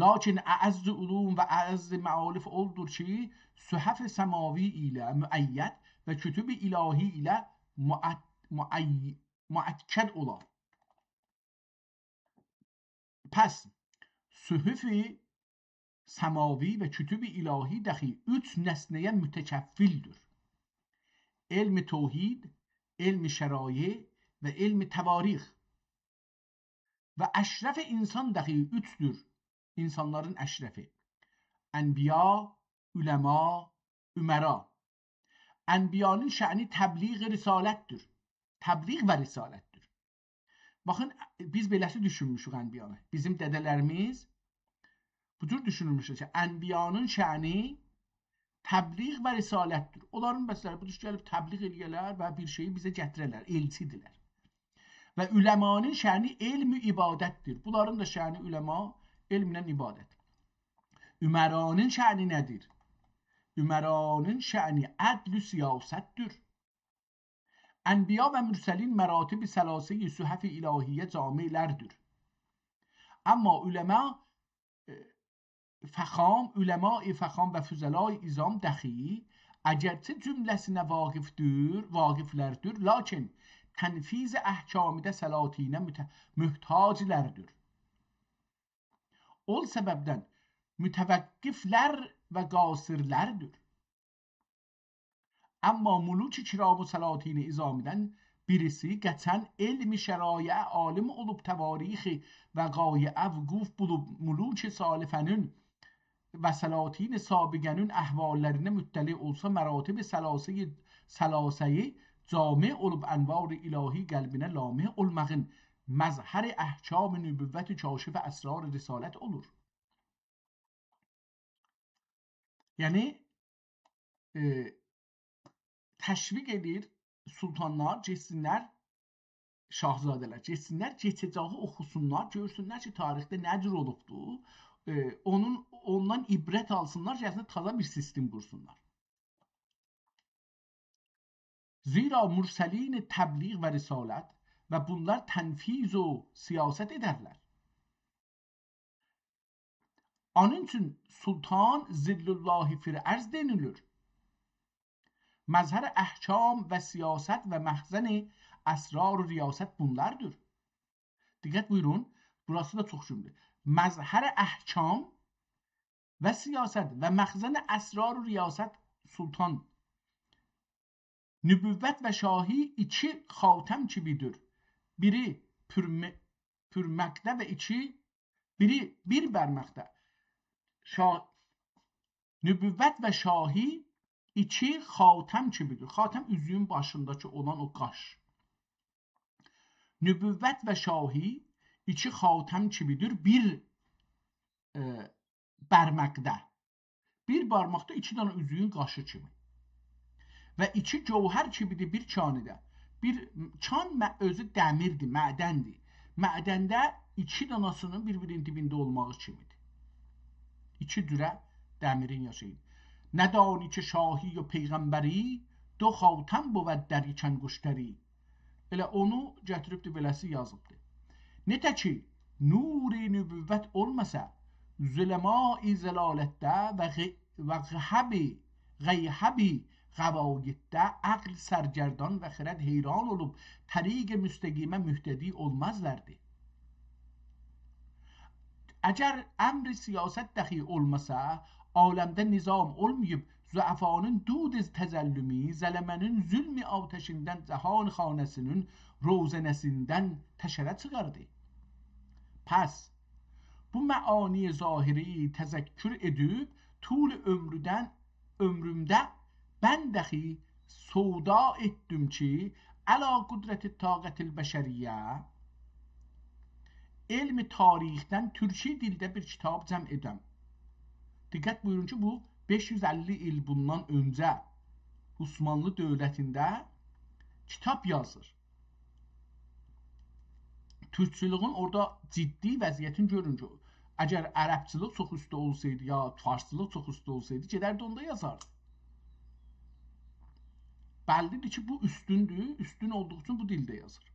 Lakin əəzz ulum və əəzz məalif oldur ki, sühəf səmavi ilə müəyyət və kütüb-i ilahi ilə müəkkəd olar. Pəs, sühüf-i səmavi və kütüb-i ilahi dəxi 3 nəsnəyə mütəkəffildir. Elmi tevhid, elmi şəraye və elmi təvarix. Və əşrəf insan dəxi 3'dür. insanların əşrəfi. Ənbiya, üləma, üməra. Ənbiyanın şəni təbliğ risalətdir. Təbliğ və risalətdir. Baxın, biz beləsi düşünmüşük ənbiyanı. Bizim dədələrimiz bu cür düşünülmüşdür ki, ənbiyanın şəni təbliğ və risalətdir. Onların məsələləri budur ki, gəlib təbliğ eləyələr və bir şeyi bizə gətirərlər, elçidirlər. Və üləmanın şəni elm-i ibadətdir. Bunların da şəni üləma, elmlə ibadət. Üməranın şəni nədir? Üməranın şəni ədl-ü siyasətdir. Ənbiya və mürsəlin məratib-i sələsə-i sühəf-i ilahiyyə camilərdir. Amma üləma fəxam, üləma-i fəxam və füzəlay izam dəxi əgərçə cümləsinə vaqiflərdir, lakin tənfiz əhkamidə səlatinə mühtaclərdir. Ol səbəbdən mütəvəqqiflər və qasirlərdir. Amma muluki kiram-ı səlatini izamidən birisi qəçən elmi şəraiə alim olub təvarixi və qayiə vüquf bulub muluki salifənin və səlatin sabiqənin əhvallərinə müttəli olsa məratib səlasəyi cami olub ənvar-ı ilahi qəlbinə lamih olmağın məzhər əhkam nübüvvət kaşif əsrar risalət olur. Yəni təşviq edir sultanlar, getsinlər, şahzadələr, getsinlər, keçəcəyi oxusunlar, görsünlər ki, tarixdə nə cür olubdur, ondan ibrət alsınlar, gəlsinlər, taza bir sistem qursunlar. Zira mürsəlin təbliğ və risalət və bunlar tənfiz o siyasət edərlər. Onun üçün sultan zillullahi fir ərz denilir. Məzhər əhkam və siyasət və məxzən əsrar riyasət bunlardır. Diqqət buyurun, burası da çox cümlə. Məzhər əhkam və siyasət və məxzən əsrar riyasət sultan. Nübüvvət və şahi iki xatəm kibidir. Biri pürməkdə və biri bir bərməkdə. Nübüvvət və şahi iki xatəm kibidir. Xatəm üzüyün başındakı olan o qaş. Nübüvvət və şahi iki xatəm kibidir. Bir bərməkdə. Bir barmaqda iki dana üzüyün qaşı kimi. Və iki gövhər kibidir bir kanidə. Bir kan özü dəmirdir, mədəndir. Mədəndə iki danasının bir-birinin dibində olmağı kimidir. İki dürə dəmirin yaşayın. Nə dani ki şahi ya peyğəmbəri, do xatəm بود در کانگشتری. Elə onu gətiribdir, beləsi yazıbdır. Netə ki, nur-i nübüvvət olmasa, züləma-i zəlalətdə və qeyhəbi qəvayiddə əql sərgərdan və xirət heyran olub, təriq-i müstəqimə mühtədi olmazlardı. Əgər əmr siyasət dəxi olmasa, aləmdə nizam olmayıb, züəfanın dud təzəllümi, zələmənin zülmü ateşindən, cəhan xanəsinin rozənəsindən təşərə çıxardı. Pəs, bu məani zahiri təzəkkür edib, tul ömrümdə ben dəxi soda etdim ki, əla qudrət-i taqət-il bəşəriyyə, elmi tarixdən türki dildə bir kitab cəm edəm. Diqqət buyurun ki, bu 550 il bundan öncə Osmanlı dövlətində kitab yazır. Türkçülüğün orada ciddi vəziyyətini görün ki, əgər ərəbçılıq çox üstə olsaydı ya farsçılıq çox üstə olsaydı, gedərdi onda yazardı. Bəllidir ki, bu üstündür, üstün olduğu üçün bu dildə yazır.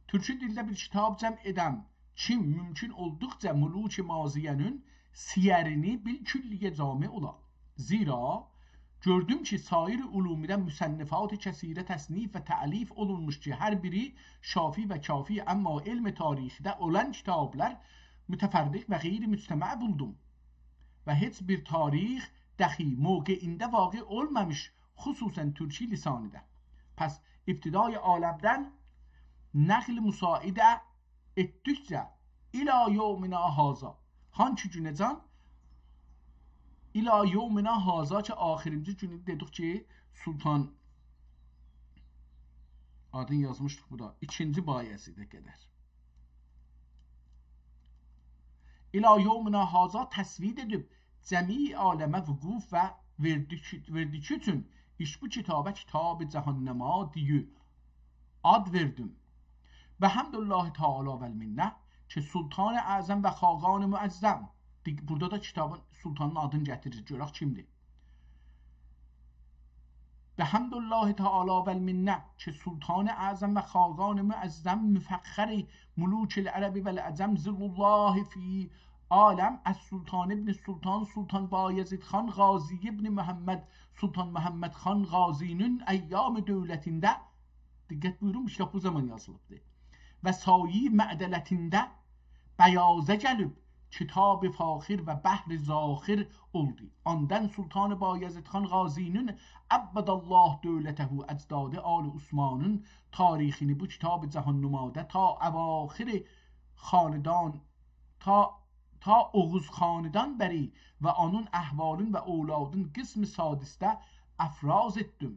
Türkçü dildə bir kitab cəm edəm, kim mümkün olduqca muluki maziyənin siyərini bil külliyə cami ola. Zira gördüm ki, sair ulumidə müsənnifat-ı kəsirə təsnif və təlif olunmuş ki, hər biri şafi və kafi, amma elm tarixdə olan kitablar mütəfərriq və qeyri-müctəmə buldum. Və heç bir tarix dəxi mövqeində vaqe olmamış, xüsusən türki lisanıda. Pəs ibtidai aləmdən nəql müsaidə etdikcə ilə yevmina haza, Hangi günəcan? İlâ yevminə haza ki, axirinci günü dedik ki, Sultan adını yazmışdıq bu da. 2-ci Bayəzidə qədər. İlâ yevminə haza təsvid edib cəmi aləmə vüquf və verdik üçün iş bu kitabə kitab-ı cəhənnəmə diye ad verdim. Və həmdülillahi Teala vəl minnə ki, Sultan-ı Əzəm və Xaqan-ı Müəzzəm. Burada da kitabın sultanın adını gətirir. Görək kimdir? Və həmdülillahi Teala vəl minnə ki, Sultan-ı Əzəm və Xaqan-ı Müəzzəm müfəxxəri mulukil ərəbi vəl əcəm zillullahi fi aləm əs-Sultan ibn Sultan Sultan Bayezid xan Qazi ibn Məhəmməd Sultan Məhəmməd xan Qazinin əyyam dövlətində, diqqət buyurun, bu kitab bu zaman yazılıbdır, və sayi məədələtində bəyazə gəlib kitab-ı faxir və bəhr-i zaxir oldu. Ondan Sultan Bayezid xan Qazinin əbbədəllah dövlətəhu əcdadı al-i Osmanın tarixini bu kitab-ı cəhənnümadə ta əvaxir xanedan ta Oğuz xanıdan bəri və onun əhvalın və ovladın qismi sadisdə əfraz etdim.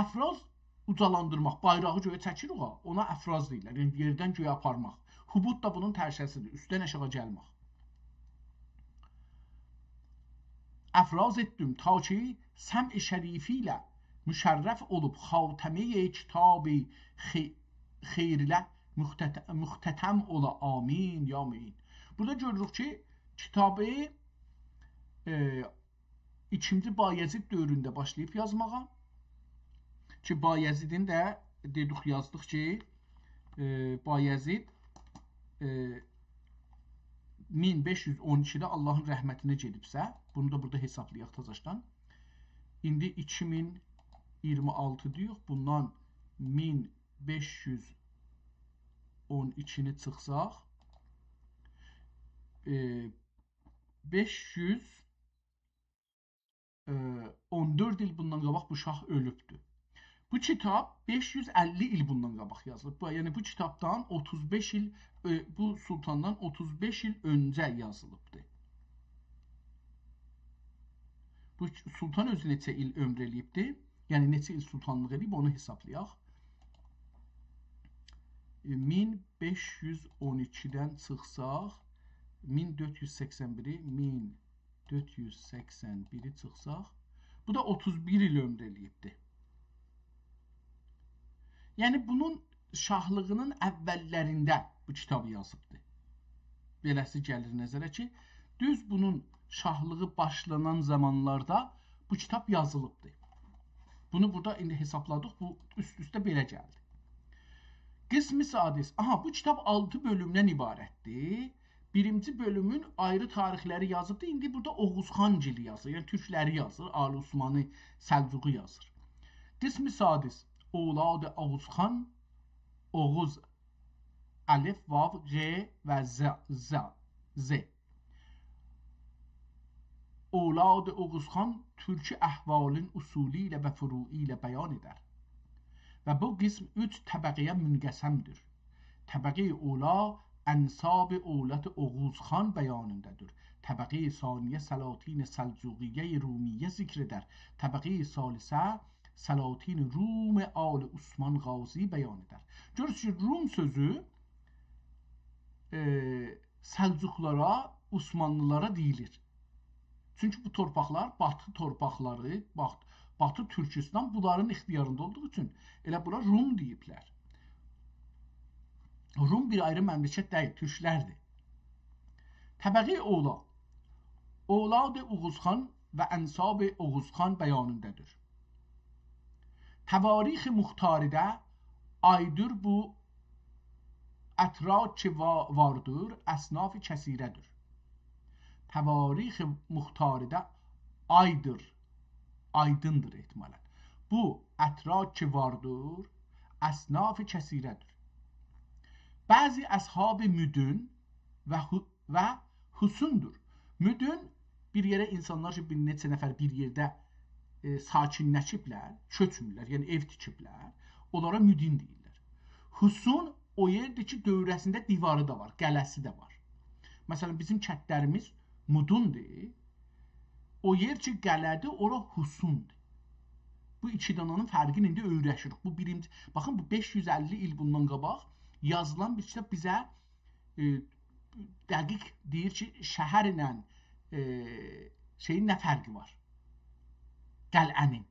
Əfraz ucalandırmaq, bayrağı göyə çəkir oğa, ona əfraz deyirlər. Yəni yerdən göyə aparmaq. Hubud da bunun tərşəsidir, üstdən aşağı gəlmək. Əfraz etdim ta ki, səm-i şərifi ilə müşərrəf olub xatəmə-i kitab-ı xeyrilə müxtətəm ola. Amin, ya min. Burada görürük ki, kitabı 2-ci Bayezid dövründə başlayıb yazmağa. Ki, Bayezidin də dedik, yazdıq ki, Bayezid 1512-də Allahın rəhmətinə gedibsə, bunu da burada hesablayaq tazaşdan. İndi 2026 diyor, bundan 1512-ni çıxsaq, 514 il bundan qabaq bu şah ölübdür. Bu kitab 550 il bundan qabaq yazılıb. Yəni bu kitabdan 35 il, bu sultandan 35 il öncə yazılıbdır. Bu sultan özü neçə il ömr eləyibdir? Yəni neçə il sultanlıq edib, onu hesablayaq. 1512-dən çıxsaq, 1481-i çıxsaq, bu da 31 il ömr eləyibdir. Yəni bunun şahlığının əvvəllərində bu kitabı yazıbdır. Beləsi gəlir nəzərə ki, düz bunun şahlığı başlanan zamanlarda bu kitab yazılıbdır. Bunu burada indi hesabladıq, bu üst-üstə belə gəldi. Qismi sadis. Aha, bu kitab 6 bölümdən ibarətdir. Birinci bölümün ayrı tarixləri yazıbdır. İndi burada Oğuzxancili yazır. Yəni türkləri yazır. Ali Osmanlı Səlcuqu yazır. Qismi sadis. Oğladı Oğuzxan, Oğuz Alif, Vav, G və Z. Oğladı Oğuzxan türkü əhvalın usulü ilə və furui ilə bəyan edər. Və bu qism 3 təbəqəyə münqəsəmdir. Təbəqə-i ola ənsab-ı oğlat Oğuzxan bəyanındadır. Təbəqə-i saniyə Səlatin Səlcuqiyyə Rumiyyə zikr edər. Təbəqə-i salisə Səlatin Rum Ali Osman Qazi bəyan edər. Görürsünüz, Rum sözü Səlcuqlara, Osmanlılara deyilir. Çünki bu torpaqlar Batı torpaqları, Batı Türkistan bunların ixtiyarında olduğu üçün elə bura Rum deyiblər. Rum bir ayrı məmləkət deyil, türklərdir. Təbəqi oğla, Oğladı Oğuzxan və ənsab-ı Oğuzxan bəyanındadır. Təvarix-i muxtaridə aydır bu ətraq ki vardır, əsnaf-ı kəsirədir. Təvarix-i muxtaridə aydır, aydındır ehtimalən. Bu ətraq ki vardır, əsnaf-ı kəsirədir. Bəzi əshab-ı müdün və husundur. Müdün bir yerə insanlar ki, bir neçə nəfər bir yerdə sakinləşiblər, köçmürlər, yəni ev tikiblər, onlara müdin deyirlər. Husun o yerdir ki, dövrəsində divarı da var, qələsi də var. Məsələn, bizim kətlərimiz mudundur. O yer ki, qələdir, ora husundur. Bu iki dananın fərqini indi öyrəşirik. Bu birinci, baxın, bu 550 il bundan qabaq yazılan bir kitab bizə dəqiq deyir ki, şəhər ilə şeyin nə fərqi var? Qəl'ənin.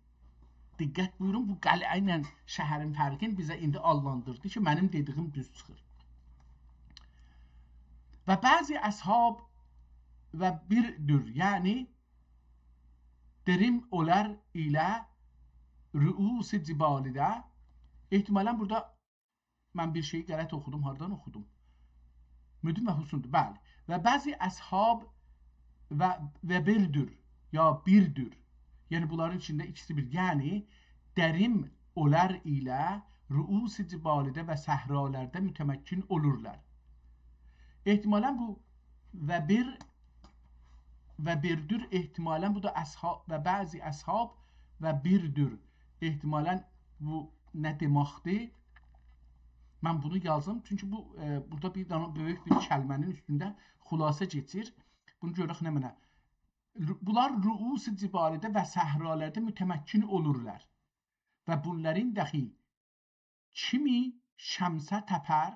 Diqqət buyurun, bu qəl'ə ilə şəhərin fərqini bizə indi allandırdı ki, mənim dediyim düz çıxır. Və bəzi əshab və birdir, yəni derim olar ilə rüus-i cibalidə. Ehtimalən burada mən bir şeyi qələt oxudum, hardan oxudum? Müdün və husundur, bəli. Və bəzi əshab və birdir, ya birdir. Yəni bunların içində ikisi bir. Yəni dərim olar ilə rüus-i cibalidə və səhralərdə mütəməkkin olurlar. Ehtimalən bu və birdir, ehtimalən bu da əshab və bəzi əshab və birdir. Ehtimalən bu nə deməkdir? Mən bunu yazdım. Çünki bu burada bir dana böyük bir kəlmənin üstündə xülasə keçir. Bunu görək nə mənə. Bunlar rüus-i cibalidə və səhralərdə mütəməkkin olurlar. Və bunların dahi kimi şəmsə təpər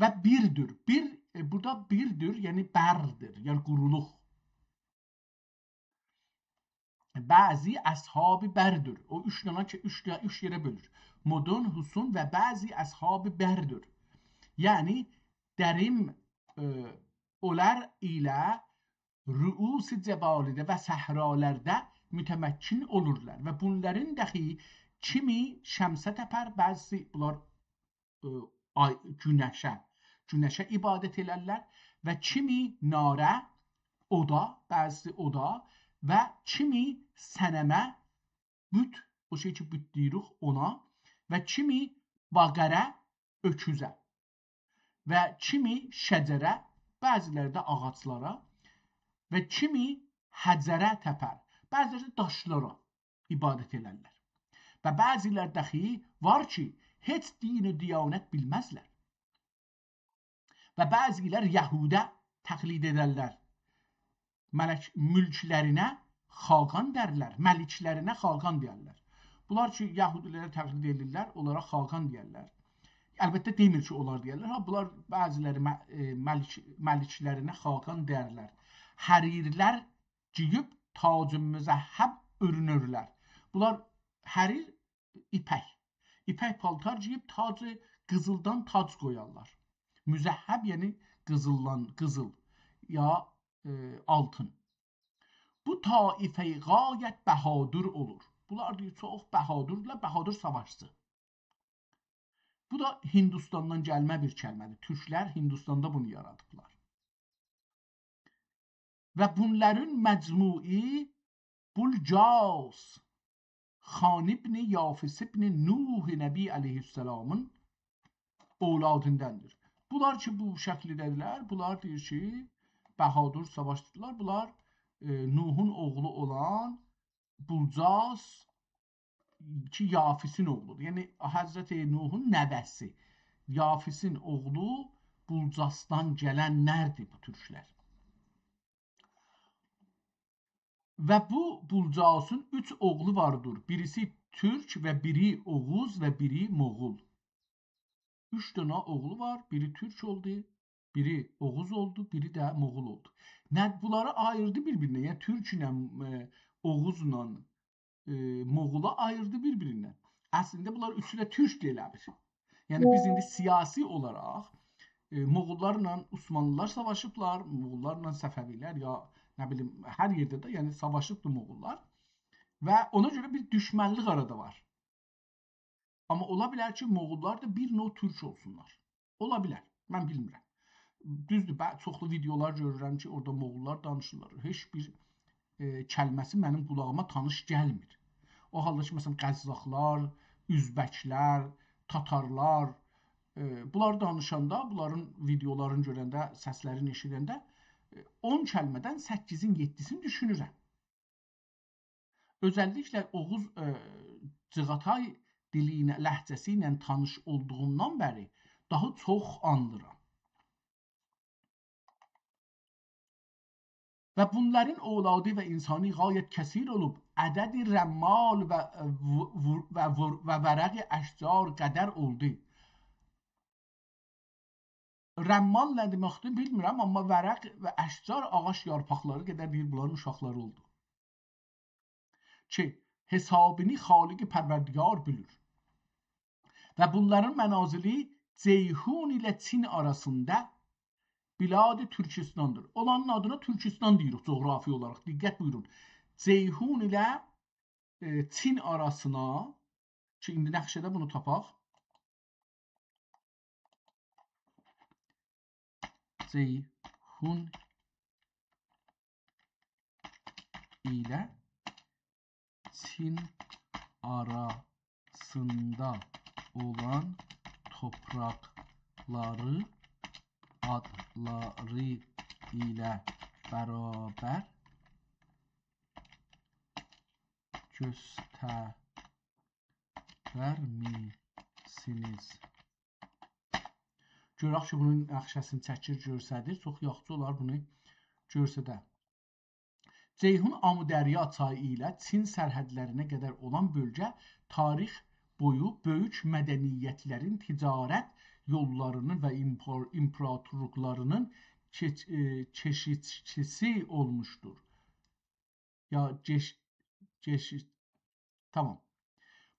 və birdir. Burada birdir, yəni bərdir, yəni quruluq. Bəzi əshab-ı bərdir. O üç yerə bölür. Mudun, husun və bəzi əshab-ı bərdir. Yəni dərim olar ilə rüus-i cibalidə və səhralərdə mütəməkkin olurlar. Və bunların dahi kimi şəmsə təpər, bəzi bunlar günəşə ibadət elərlər və kimi narə, oda, bəzi oda və kimi sənəmə, büt, o şey ki büt deyirik ona və kimi vaqərə, öküzə və kimi şəcərə, bəziləri də ağaclara və kimi həcərə təpər, bəziləri daşlara ibadət elərlər. Və bəziləri dəxi var ki, heç din-i diyanət bilməzlər. Və bəzilər Yəhudə təqlid edərlər. Mülklərinə xaqan dərlər, məliklərinə xaqan deyərlər. Bunlar ki, Yəhudilərə təqlid edirlər, onlara xaqan deyərlər. Əlbəttə demir ki, onlar deyərlər. Bunlar bəziləri məliklərinə xaqan deyərlər. Hərirlər giyib tac-ı müzəhhəb örünürlər. Bunlar hərir ipək. İpək paltar giyib tacı qızıldan tac qoyarlar. Müzəhhəb yəni qızıl ya altın. Bu taifə-i qayət bəhadur olur. Bunlar deyir, çox bəhadurlar, bəhadur savaşçı. Bu da Hindistandan gəlmə bir kəlmədir. Türklər Hindistanda bunu yaradıblar. Və bunların məcmui Bulcas Xan ibn Yafis ibn Nuh Nəbi əleyhissalamın ovladındandır. Bunlar ki, bu şəklidədirlər. Bunlar deyir ki, bəhadur savaşçılar. Bunlar Nuhun oğlu olan Bulcas ki, Yafisin oğludur. Yəni, Həzrəti Nuhun nəvəsi. Yafisin oğlu Bulcasdan gələnlərdir bu türklər. Və bu Bulcasın 3 oğlu vardır. Birisi Türk və biri Oğuz və biri Moğul. 3 dənə oğlu var. Biri Türk oldu, biri Oğuz oldu, biri də Moğul oldu. Bunları ayırdı bir-birinə. Yəni, Türk ilə Oğuzla Moğula ayırdı bir-birindən. Əslində, bunlar üçü də Türk deyilir. Yəni, biz indi siyasi olaraq Moğullarla Osmanlılar savaşıblar, Moğullarla Səfəvilər ya nə bilim, hər yerdə də yəni savaşıbdır Moğullar və ona görə bir düşmənlik arada var. Amma ola bilər ki, Moğullar da bir növ Türk olsunlar. Ola bilər, mən bilmirəm. Düzdür, çoxlu videolar görürəm ki, orada Moğullar danışırlar. Heç bir kəlməsi mənim qulağıma tanış gəlmir. O halda ki, məsələn, Qəzzaqlar, Üzbəklər, Tatarlar, bunlar danışanda, bunların videolarını görəndə, səslərini eşidəndə 10 kəlmədən 8-in 7-sini düşünürəm. Özəlliklə Oğuz Cığatay dili ilə, ləhcəsi ilə tanış olduğumdan bəri daha çox andıran. Və bunların ovladı və insani gayet kəsir olub, ədədi rəmmal və vərəq əşcar qədər oldu. Rəmmal nə deməkdir bilmirəm, amma vərəq və əşcar ağac yarpaqları qədər deyir, bunların uşaqları oldu. Ki, hesabını Xaliq Pərverdigar bilir. Və bunların mənazili Ceyhun ilə Çin arasında Bilad-ı Türkistandır. Olanın adına Türkistan deyirik coğrafi olarak. Diqqət buyurun. Ceyhun ilə Çin arasına, ki indi nəqşədə bunu tapaq. Ceyhun ilə Çin arasında olan toprakları adları ilə bərabər göstərmisiniz. Görək ki, bunun nəqşəsini çəkir, görsədir. Çox yaxşı olar bunu görsədə. Ceyhun Amudərya çayı ilə Çin sərhədlərinə qədər olan bölgə tarix boyu böyük mədəniyyətlərin ticarət yollarının və imperatorluqlarının keşişçisi olmuşdur. Tamam.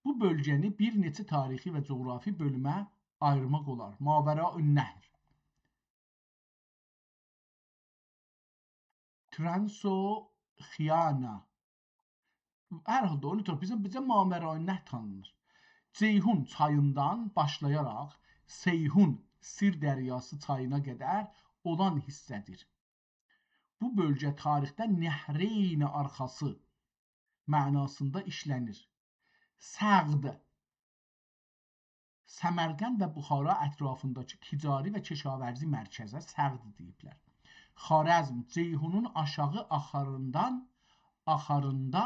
Bu bölgəni bir neçə tarixi və coğrafi bölümə ayırmaq olar. Mavera-ün-Nəhr, Transoxiana. Hər halda onu bizə Mavera-ün-Nəhr tanınır. Ceyhun çayından başlayaraq Seyhun Sir Dəryası çayına qədər olan hissədir. Bu bölgə tarixdə Nəhreyn arxası mənasında işlənir. Səğd, Səmərqənd və Buxara ətrafındakı ticari və keşavərzi mərkəzə Səğd deyiblər. Xarəzm, Ceyhunun aşağı axarında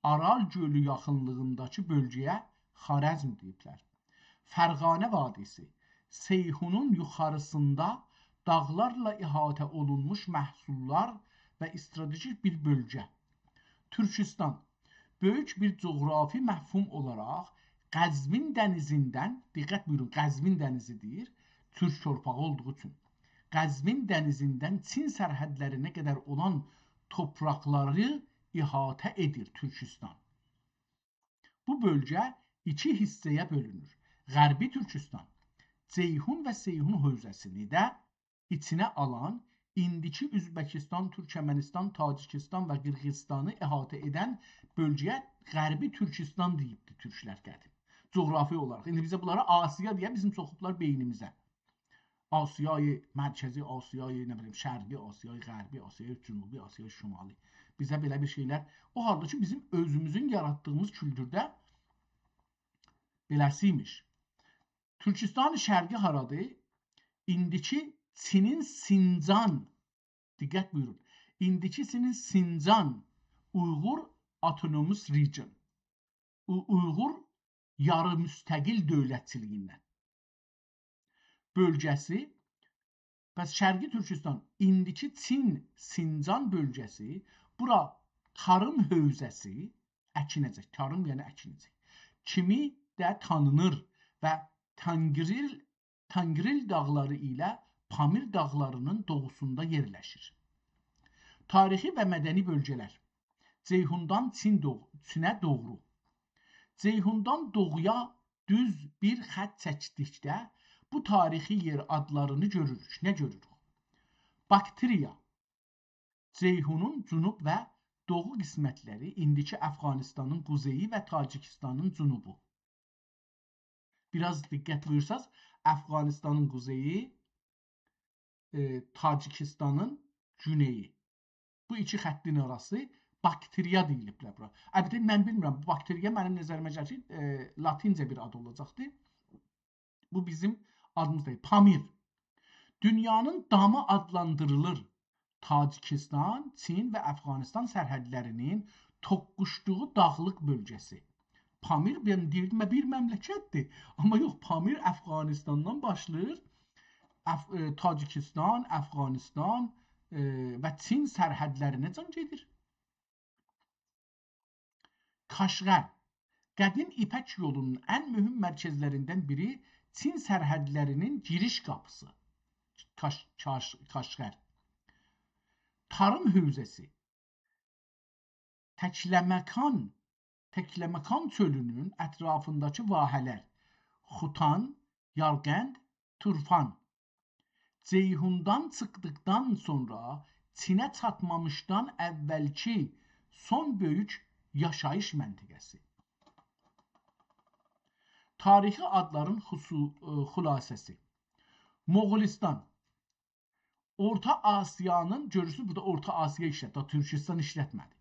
Aral gölü yaxınlığındakı bölgəyə Xarəzm deyiblər. Fərğanə vadisi, Seyhunun yuxarısında dağlarla ihatə olunmuş məhsullar və stratejik bir bölgə. Türkistan, böyük bir coğrafi məfhum olaraq Qəzvin dənizindən, diqqət buyurun, Qəzvin dənizi deyir, Türk torpağı olduğu üçün, Qəzvin dənizindən Çin sərhədlərinə qədər olan toprakları ihatə edir Türkistan. Bu bölgə iki hissəyə bölünür. Qərbi Türkistan, Ceyhun və Seyhun hövzəsini də içinə alan, indiki Üzbəkistan, Türkmənistan, Tacikistan və Qırğızstanı əhatə edən bölgəyə Qərbi Türkistan deyibdir türklər qədim. Coğrafi olaraq. İndi bizə bunlara Asiya deyə bizim soxublar beynimizə. Asiyayı, mərkəzi Asiyayı, nə bilim, şərqi Asiyayı, qərbi Asiyayı, cünubi Asiyayı, şimali. Bizə belə bir şeylər. O halda ki, bizim özümüzün yaratdığımız kültürdə beləsiymiş. Türkistan şərqi haradır? İndiki Çinin Sincan, diqqət buyurun, indiki Çinin Sincan Uyğur Autonomous Region, Uyğur yarı müstəqil dövlətçiliyindən bölgəsi, bəs Şərqi Türkistan, indiki Çin Sincan bölgəsi, bura tarım hövzəsi, əkinəcək, tarım yəni əkinəcək, kimi də tanınır və Tangril dağları ilə Pamir dağlarının doğusunda yerləşir. Tarixi və mədəni bölgələr. Ceyhundan Çinə doğru. Ceyhundan doğuya düz bir xətt çəkdikdə bu tarixi yer adlarını görürük. Nə görürük? Bakteriya, Ceyhunun cünub və doğu qismətləri, indiki Əfqanistanın quzeyi və Tacikistanın cünubu. Biraz diqqət buyursaz, Əfqanistanın quzeyi, Tacikistanın güneyi. Bu iki xəttin arası bakteriya deyiliblər bura. Əlbəttə, mən bilmirəm, bu bakteriya mənim nəzərimə gəlir ki, latincə bir ad olacaqdır. Bu bizim adımız deyil. Pamir. Dünyanın damı adlandırılır. Tacikistan, Çin və Əfqanistan sərhədlərinin toqquşduğu dağlıq bölgəsi. Pamir ben deyirdim bir məmləkətdir. Amma yox, Pamir Əfqanistandan başlayır. Tacikistan, Əfqanistan və Çin sərhədlərinə can gedir. Kaşqər, qədim İpək yolunun ən mühüm mərkəzlərindən biri, Çin sərhədlərinin giriş qapısı. Kaşqər. Tarım hövzəsi. Təkləməkan çölünün ətrafındakı vahələr. Xutan, Yarqənd, Turfan. Ceyhundan çıxdıqdan sonra Çinə çatmamışdan əvvəlki son böyük yaşayış məntəqəsi. Tarixi adların xülasəsi. Moğolistan. Orta Asiyanın, görürsünüz burada Orta Asiya işlətdi, Türkistan işlətmədi.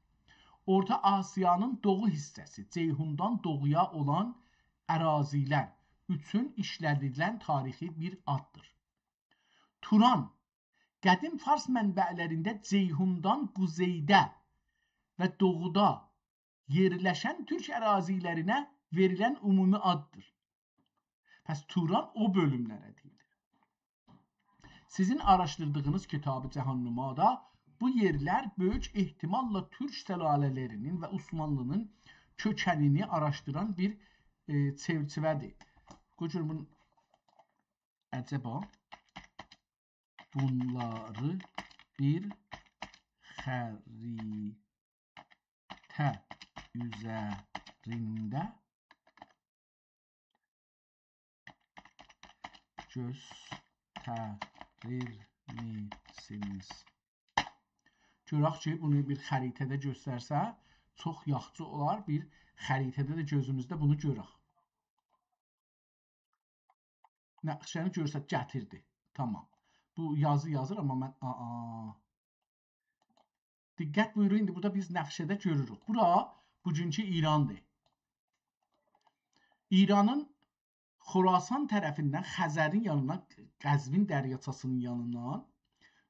Orta Asiyanın doğu hissəsi, Ceyhundan doğuya olan ərazilər üçün işlədilən tarixi bir addır. Turan, qədim Fars mənbələrində Ceyhundan quzeydə və doğuda yerləşən türk ərazilərinə verilən ümumi addır. Pəs Turan o bölümlərə deyilir. Sizin araşdırdığınız kitabı Cəhannumada bu yerlər böyük ehtimalla türk səlalələrinin və Osmanlının kökənini araşdıran bir çerçivədir. Qocumun əcəba bunları bir xəritə üzərində göstərirmisiniz? Görək ki, bunu bir xəritədə göstərsə, çox yaxşı olar. Bir xəritədə də gözümüzdə bunu görək. Nəqşəni görsə gətirdi. Tamam. Bu yazı yazır, amma mən... Diqqət buyurun, indi burada biz nəqşədə görürük. Bura bugünkü İrandır. İranın Xorasan tərəfindən Xəzərin yanına, Qəzvin dəryaçasının yanından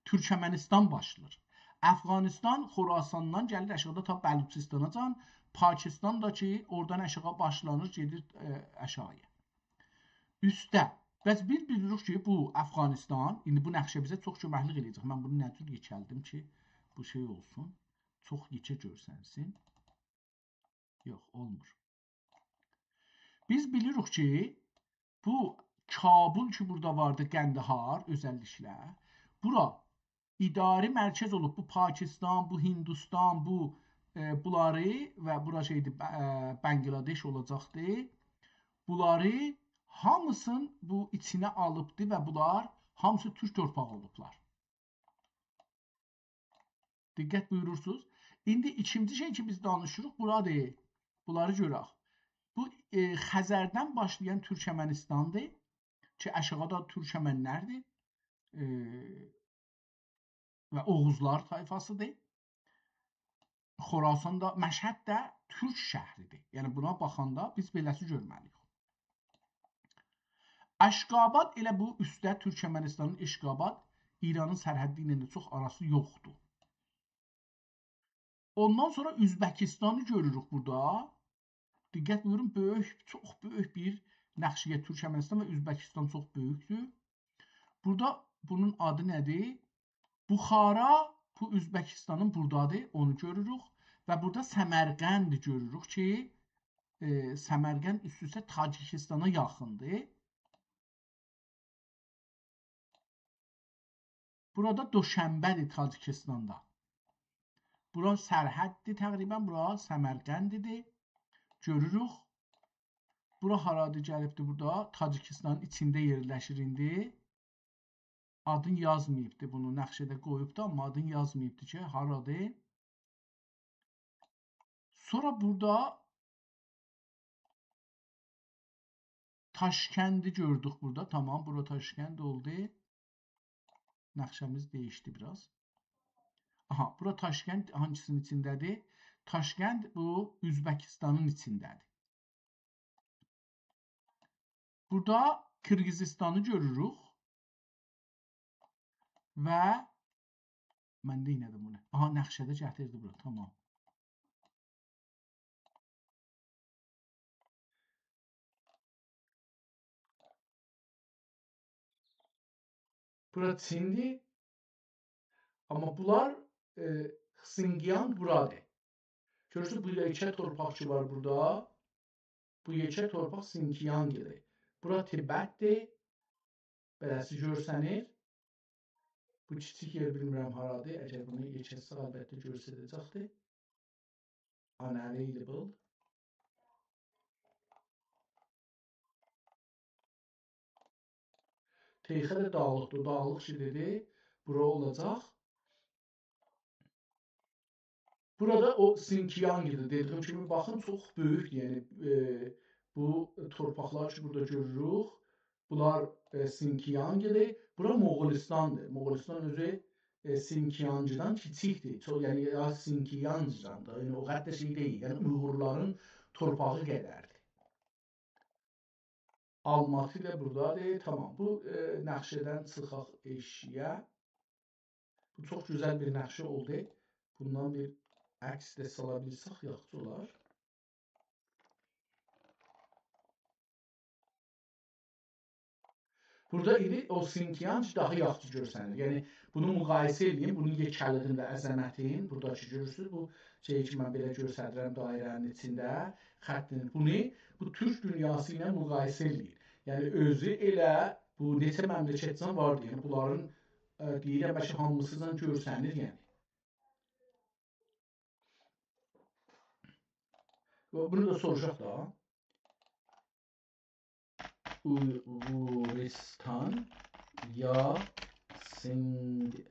Türkmənistan başlayır. Əfqanistan Xorasandan gəlir aşağıda ta Bəluçistana can, Pakistan da ki, oradan aşağı başlanır, gedir aşağıya. Üstdə. Bəs biz bilirik ki, bu Əfqanistan, indi bu nəqşə bizə çox köməklik eləyəcək. Mən bunu nə cür yekəldim ki, bu şey olsun. Çox yekə görsənsin. Yox, olmur. Biz bilirik ki, bu Kabul ki, burada vardı, Qəndahar özəlliklə. Bura idari mərkəz olub. Bu Pakistan, bu Hindistan, bunları və bura şeydir, Bangladeş olacaqdır. Bunları hamısın bu içinə alıbdır və bunlar hamısı türk torpağı olublar. Diqqət buyurursunuz. İndi ikinci şey ki biz danışırıq, buradır. Bunları görək. Bu Xəzərdən başlayan Türkmenistandır ki, aşağıda Türkmenlərdir və Oğuzlar tayfasıdır. Xorasan da, Məşhəd də türk şəhridir. Yəni buna baxanda biz beləsi görməliyik. Əşqabad elə bu üstdə Türkmenistanın Əşqabad İranın sərhəddi ilə də çox arası yoxdur. Ondan sonra Üzbəkistanı görürük burada. Diqqət buyurun, çox böyük bir nəqşiyə Türkmənistan və Üzbəkistan çox böyükdür. Burada bunun adı nədir? Buxara, bu Üzbəkistanın buradadır, onu görürük. Və burada Səmərqənd görürük ki, Səmərqənd üstüsə Tacikistana yaxındır. Burada Doşənbədir Tacikistanda. Bura sərhəddir təqribən, bura Səmərqəndidir. Görürük. Bura haradır gəlibdir burada. Tacikistanın içində yerləşir indi. Adın yazmayıbdır bunu. Nəqşədə qoyubdur, amma adın yazmayıbdır ki, haradır. Sonra burada Taşkəndi gördük burada. Tamam, bura Taşkənd oldu. Nəqşəmiz dəyişdi biraz. Aha, bura Taşkənd hangisinin içindədir? Taşkənd bu Üzbəkistanın içindədir. Burada Kırgızistanı görürük. Və mən də inədim bunu. Aha, nəqşədə gətirdi bura. Tamam. Bura Çindir. Amma bunlar Xinjiang buradır. Görürsünüz bu yekə torpaqçı var burada. Bu yekə torpaq Xinjiangdır. Bura Tibetdir. Beləsi görsənir. Bu kiçik yer bilmirəm haradır. Əgər bunu yekəsə əlbəttə göstərəcəkdir. Unavailable. Teyxə də dağlıqdır. Dağlıq şiridir. Bura olacaq. Burada o Xinjiangdır. Dediyim kimi baxın çox böyükdür. Yəni bu torpaqlar ki burada görürük. Bunlar Xinjiangdır. Bura Moğolistandır. Moğolistan özü Xinjiangdan kiçikdir. Çox yəni ya Xinjiangdan da, yəni o qədər şey deyil. Yəni Uyğurların torpağı qədərdir. Almatı da buradadır. Tamam. Bu nəqşədən çıxaq eşiyə. Bu çox gözəl bir nəqşə oldu. Bundan bir əks də sala bilsək yaxşı olar. Burada indi o Xinjiang daha yaxşı görsənir. Yəni bunu müqayisə edin, bunun yekəliyin və əzəmətin, buradakı görürsünüz, bu şeyi ki mən belə göstərirəm dairənin içində, xəttin. Bu türk dünyası ilə müqayisə edir. Yəni özü elə bu neçə məmləkətdən vardı. Yəni bunların deyirəm bəlkə hamısından görsənir yəni. Bunu da soracaq da. Uyğuristan ya Xinjiang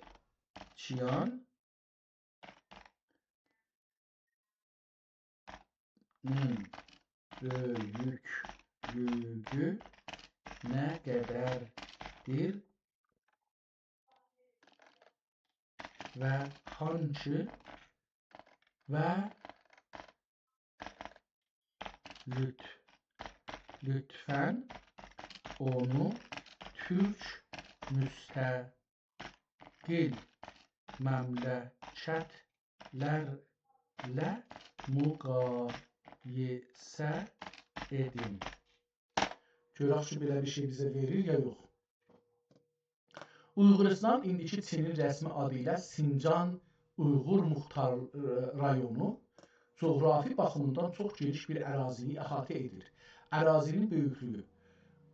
böyüklüğü nə qədərdir və hangi və lütfən onu Türk müstəqil məmləkətlərlə müqayisə edin. Görək ki, belə bir şey bizə verir ya yox. Uyğuristan indiki Çinin rəsmi adı ilə Sincan Uyğur Muxtar rayonu coğrafi baxımından çox geniş bir ərazini əhatə edir. Ərazinin böyüklüyü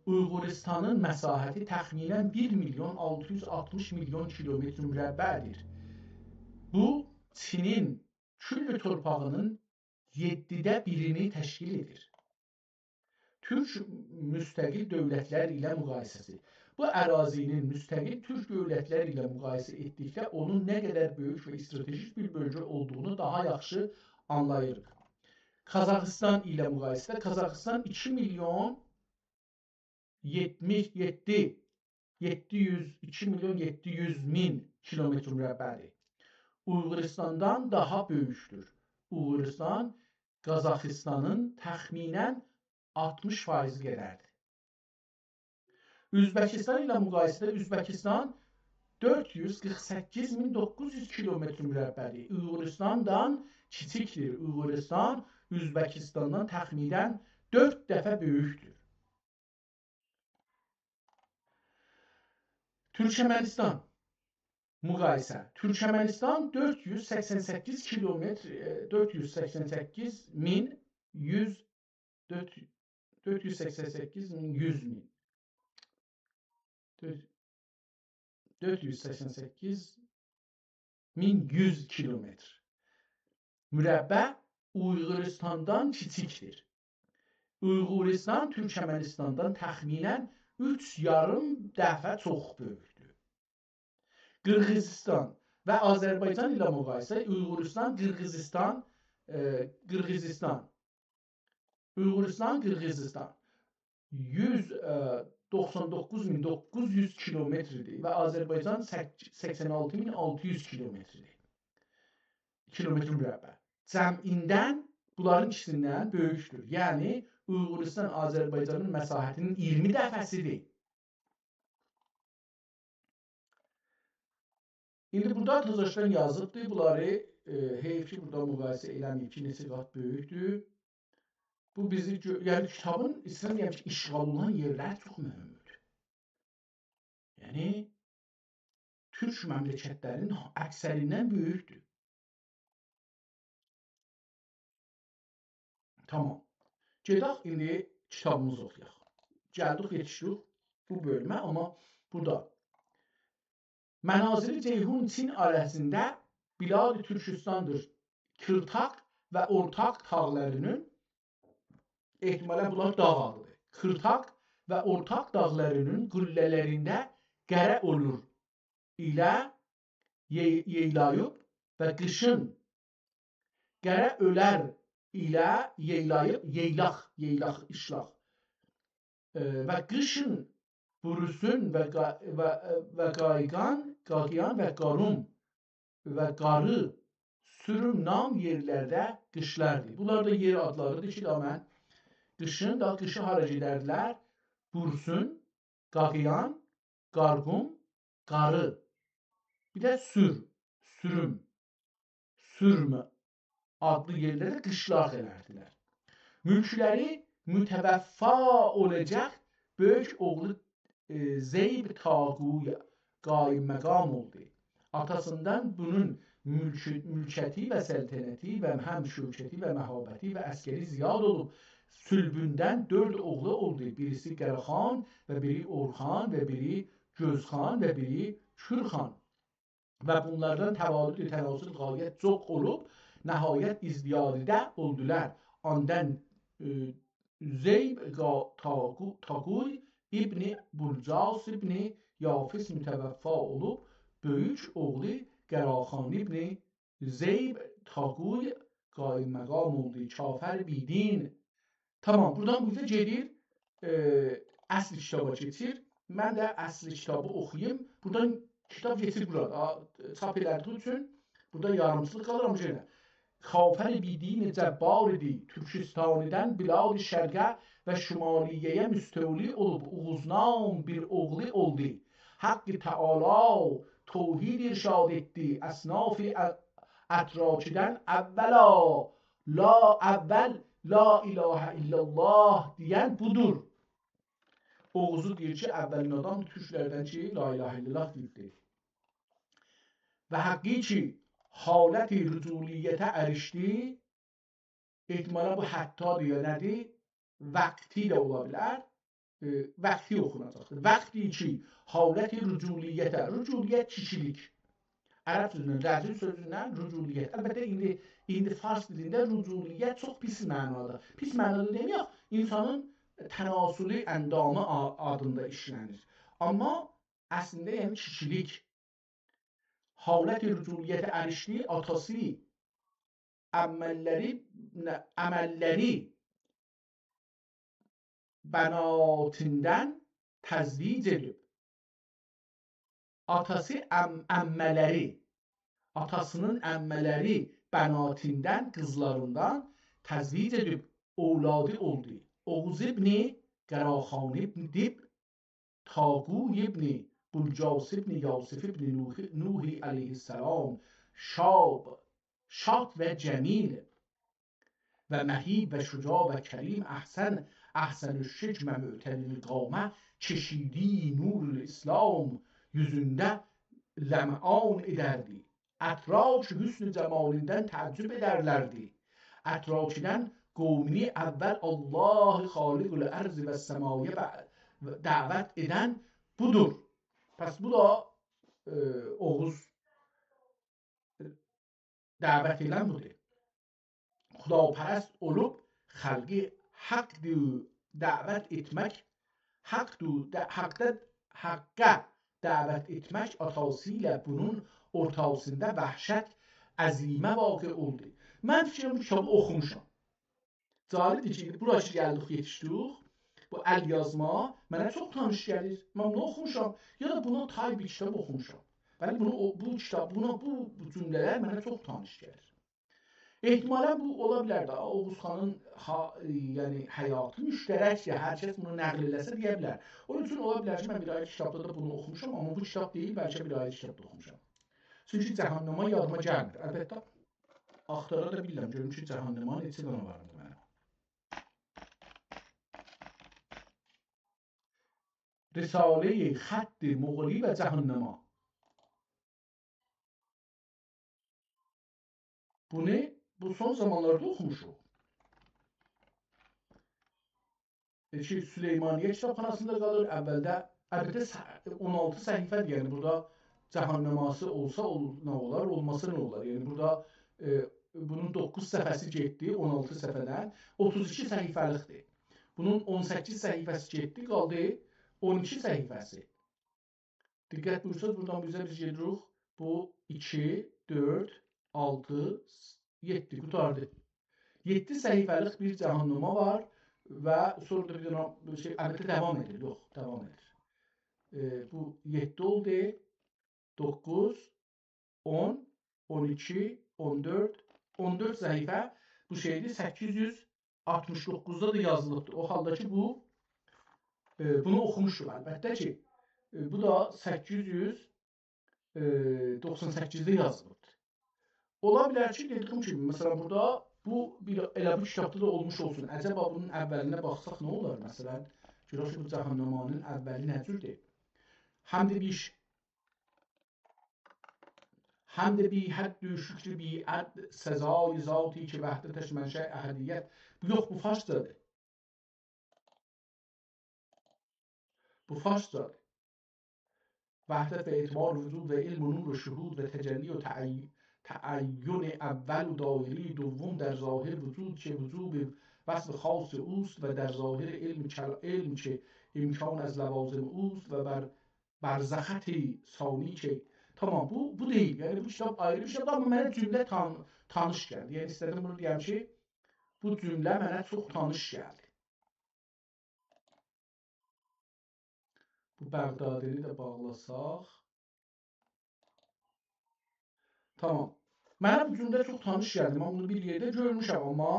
Uyğuristanın məsahəti təxminən 1.660.000.000 kilometr mürəbbədir. Bu, Çinin küllü torpağının 7də birini təşkil edir. Türk müstəqil dövlətlər ilə müqayisəsi. Bu ərazinin müstəqil türk dövlətlər ilə müqayisə etdikdə onun nə qədər böyük və stratejik bir bölgə olduğunu daha yaxşı anlayırıq. Qazaxıstan ilə müqayisədə Qazaxıstan 2.700.000 kilometr mürəbbədir. Uyğuristandan daha böyükdür. Uyğuristan Qazaxıstanın təxminən 60% qədərdir. Özbəkistan ilə müqayisədə Özbəkistan 448.900 kilometr mürəbbədir. Uyğuristandan kiçikdir. Uyğuristan Özbəkistandan təxminən 4 dəfə böyükdür. Türkmənistan müqayisə. Türkmənistan 488.100 kilometr mürəbbə Uyğuristandan kiçikdir. Uyğuristan Türkmenistandan təxminən 3,5 dəfə çox böyükdür. Qırğızistan və Azərbaycan ilə müqayisə Uyğuristan, Qırğızistan 199.900 kilometrdir və Azərbaycan 86.600 kilometrdir. Kilometr mürəbbə. Cəmindən bunların ikisindən böyükdür. Yəni Uyğuristan Azərbaycanın məsahətinin 20 dəfəsidir. İndi burada Tuzlaşdan yazıbdır. Bunları heyf ki, burada müqayisə eləməyib ki, neçə qat böyükdür. Bu bizi, yəni kitabın istəyirəm ki, işğal olunan yerlər çox mühümdür. Yəni Türk məmləkətlərinin əksərindən böyükdür. Tamam. Gedək indi kitabımızı oxuyaq. Gəldik, yetişdik bu bölümə, amma burada Mənazir Ceyhun Çin arasında Bilad-ı Türkistandır. Kırtak və Ortak tağlarının ehtimalen bunlar dağ adıdır. Kırtak və Ortak dağlarının qüllələrində qərə olur ilə yeylayıb və qışın qərə ölər ilə yeylayıb yeylaq işlaq və qışın burusun və qayğan və qarum və qarı sürüm nam yerlərdə qışlardır. Bunlar da yer adlarıdır ki, da mən qışın da qışı hara gedərdilər? Bursun, qaqıyan, qarqum, qarı. Bir də sürm adlı yerlərdə qışlar elərdilər. Mülkləri mütəvəffa olacaq böyük oğlu Zeyb Tağuya qaim məqam oldu. Atasından bunun mülkəti və səltənəti və həm şövkəti və məhabəti və əskeri ziyad olub. Sülbündən 4 oğlu oldu. Birisi Qərəxan və biri Orxan və biri Gözxan və biri Kürxan. Və bunlardan təvadüd tənasül qayət çox olub, nəhayət izdiyadidə oldular. Ondan Zeyb Tağuy İbni Burcas İbni Yafis mütəvəffa olub, böyük oğlu Qərəxan İbni Zeyb Tağuy qaim məqam oldu. Kafər bidin. Tamam, buradan burada gedir, əsl kitaba keçir. Mən də əsl kitabı oxuyayım. Buradan kitab geçir burada. Çap elədiyi üçün burada yarımçılıq qalır, amma yenə. Kafər bidin cəbbar idi. Türkistanidən Bilad-ı Şərqə və Şimaliyyəyə müstəvli olub. Uğuznam bir oğlu oldu. Haqqı Teala tevhid irşad etdi. Əsnaf-ı ətrakidən əvvəl La ilahe illallah deyən budur. Oğuzu deyir ki, əvvəlin adam türklərdən ki, la ilahe illallah deyir. Və həqqi ki, haləti rüculiyyətə ərişdi, ehtimala bu hətta deyə nədir? Vəqti də ola bilər. Vəqti oxunacaqdır. Vəqti ki, haləti rüculiyyətə, rüculiyyət kişilik. Ərəb sözündən, rəcül sözündən rüculiyyət. Əlbəttə, indi fars dilində rüculiyyət çox pis mənada. Pis mənada deməyək, insanın tənasülü əndamı adında işlənir. Amma əslində yəni kişilik. Halət-i rüculiyyətə ərişdi, atası əməlləri bənatindən təzvic edib. Atası atasının əmmələri bənatindən, qızlarından təzvic edib, ovladı oldu. Oğuz ibni Qərəxan ibni Tağuy ibni Burcas ibni Yasif ibni Nuhi aleyhisselam şad və cəmil və məhib və şüca və kərim əhsən-ü şicmə mü'tədil qamə çeşidi nurul İslam yüzündə ləm'an edərdi. Ətrak hüsn-ü cəmalindən təəccüb edərlərdi. Ətrakidən qovmini əvvəl Allah-ı xaliqül ərzi və səmaya dəvət edən budur. Pəs bu da Oğuz dəvət edən budur. Xudapərəst olub xəlqi haqdır dəvət etmək, haqqa dəvət etmək atası ilə bunun ortasında vəhşət əzimə vaqe oldu. Mən fikirəm bu kitabı oxumuşam. Calidir ki, bura ki gəldik, yetişdik. Bu əl yazma mənə çox tanış gəlir. Mən bunu oxumuşam. Ya da buna tay bir kitab oxumuşam. Bəli, bu cümlələr mənə çox tanış gəlir. Ehtimalən bu ola bilər də. Oğuz xanın yəni həyatı müştərəkdir. Hər kəs bunu nəql eləsə deyə bilər. Onun üçün ola bilər ki, mən bir ayət kitabda da bunu oxumuşam, amma bu kitab deyil, bəlkə bir ayət kitabda oxumuşam. Çünki cəhənnəma yadıma gəlmir. Əlbəttə, axtara da bilirəm. Görüm ki, cəhənnəma neçə dənə vardır mənə. Risale-i xətt muğli və cəhənnəma. Bunu bu son zamanlarda oxumuşuq. Süleymaniye kitabxanasında qalır. Əvvəldə əlbəttə 16 səhifədir. Yəni burada cəhənnəması olsa nə olar, olmasa nə olar? Yəni burada bunun 9 səhifəsi getdi 16 səhifədən, 32 səhifəlikdir. Bunun 18 səhifəsi getdi, qaldı 12 səhifəsi. Diqqət buyursanız, buradan biz gedirik. Bu 2, 4, 6, 7 qutardı. 7 səhifəlik bir cəhənnəmə var və sonra da bir dənə şey, əlbəttə davam edir. Yox, davam edir. Bu 7 oldu, 9, 10, 12, 14, 14 səhifə bu şeydir, 869'da da yazılıbdır. O halda ki bunu oxumuşuq əlbəttə ki, bu da 898'də yazılıbdır. Ola bilər ki, dediyim kimi, məsələn burada elə bu kitabda da olmuş olsun. Əcəba bunun əvvəlinə baxsaq nə olar? Məsələn, görək bu cəhənnəmanın əvvəli nə cürdür? حمد بی حد و شکر بی عد سزای ذاتی که وحدتش منشأ احدیت. Yox, bu farsdadır. Bu farsdadır. وحدت و اعتبار وجود و علم و نور و شهود و تجلی و تعین اول و دایری دوم در ظاهر وجود که وجود وصف خاص اوست و در ظاهر علم که امکان از لوازم اوست و بر برزخط ثانی که tamam bu değil. Yani bu kitap ayrı bir kitap ama mənə cümlə tanış gəldi. Yəni istədim bunu deyəm ki, bu cümlə mənə çox tanış gəldi. Bu Bəğdadini də bağlasaq. Tamam. Mənə bu cümlə çox tanış gəldi. Mən bunu bir yerdə görmüşəm amma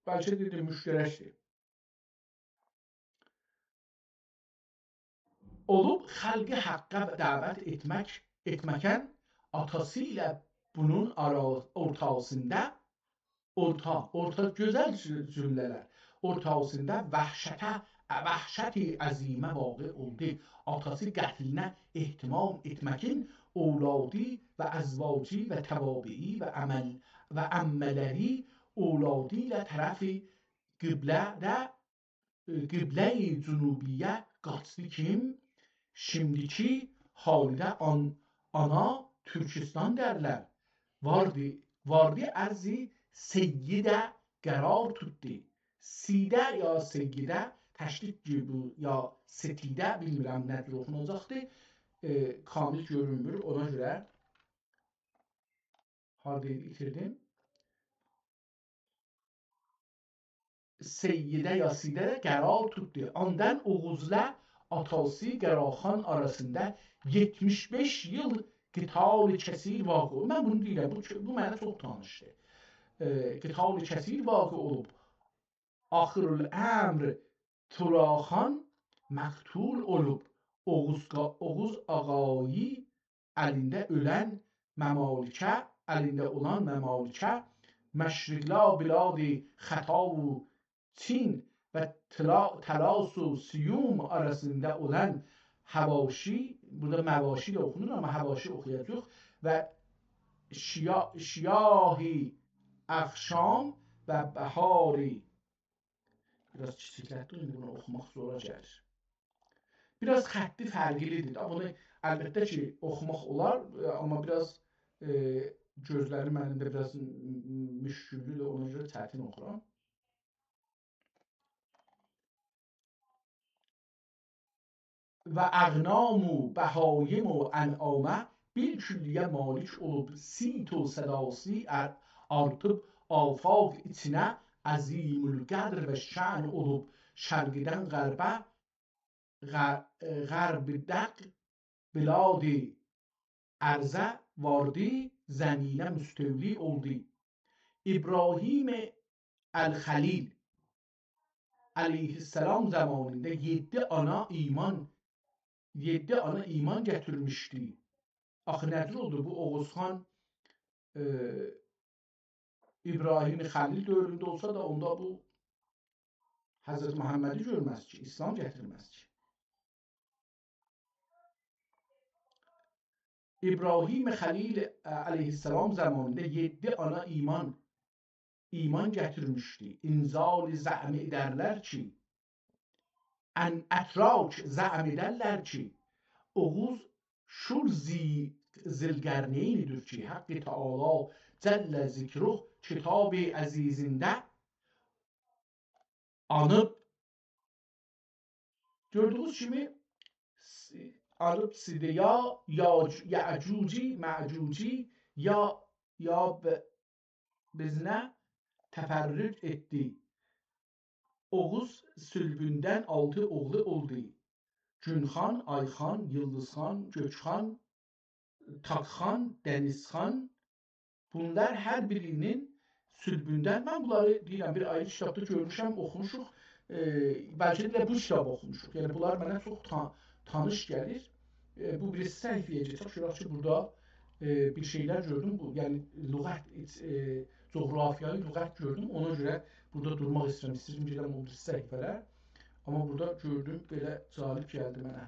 bəlkə dedim müştərəkdir. Olub xalqı haqqa dəvət etməkən atasıyla bunun ortasında gözəl cümlələr ortasında vəhşəti əzimə vaqe oldu. Atası qətlinə ehtimam etməkin اولادی و ازواجی و توابعی و عملری اولادی لطرف qiblə cünubiyə qaçdı kim? Şimdiki haldə ana Türkistan derler. Vardı arzi seyyidə qərar tutdu. Sidə ya seyyidə təşdid gibi ya setidə bilmirəm nədir oxunacaqdır. Kamil görünmür, ona görə haradaydı itirdim. Seyyidə ya sidə qərar tutdu. Ondan Oğuzla Atası Qəraxan arasında 75 yıl qital kəsir vaqe. Mən bunu deyirəm, bu mənə çox tanışdır. Qital kəsir vaqe olub. Axırül əmr Turaxan məqtul olub. Oğuz ağayı əlində olan məmalikə məşriqla biladi xəta و Çin və Talas و Siyum arasında olan Həvaşi, burada məvaşi də oxunur amma Həvaşi oxuyacaq və şiyahi əxşam və bəhari. Biraz kiçiklətdir, bunu oxumaq zora gəlir. Biraz xətti fərqlidir. Bunu əlbəttə ki, oxumaq olar, amma biraz gözlərim mənim də biraz müşküllüdür, ona görə çətin oxuram. Və əğnam و bəhaim و ənamə bir külliyə malik olub. Sit و sədasi artıb afaq içinə əzimül qədr və şən olub. Şərqdən qərbə غربدق بلاد ارزه واردی زمینه müstevli oldu. İbrahim el-Halil aleyhisselam zamanında 7 ana iman getirmişti. Axı nədir oldu bu Oğuzxan İbrahim Halil dövründə olsa da onda bu Hazreti Muhammed'i görməz ki, İslam getirməz ki. İbrahim Xəlil əleyhissalam zamanında 7 ana iman gətirmişdi. İnzal zəm edərlər ki, ən ətrak zəm edərlər ki, Oğuz şur zilqərneynidir ki, Haqqı Teala Cəllə zikruh kitab-ı əzizində anıb, gördüğünüz kimi anıb sidiya Ya'cuci, Ma'cuci ya bizinə təfərrüc etdi. Oğuz sülbündən 6 oğlu oldu. Günxan, Ayxan, Yıldızxan, Gökxan, Takxan, Dənizxan, bunlar hər birinin sülbündən, mən bunları deyirəm, bir ayrı kitabda görmüşəm, oxumuşuq, bəlkə də bu kitabı oxumuşuq, yəni bunlar mənə çox tanış gəlir. Bu birisi səhifəyə geçək, görək ki, burada bir şeylər gördüm, yəni lüğət, coğrafiyayı lüğət gördüm, ona görə burada durmaq istəyirəm, istəyirəm gedirəm o birisi səhifələr. Amma burada gördüm, belə cəlib gəldi mənə.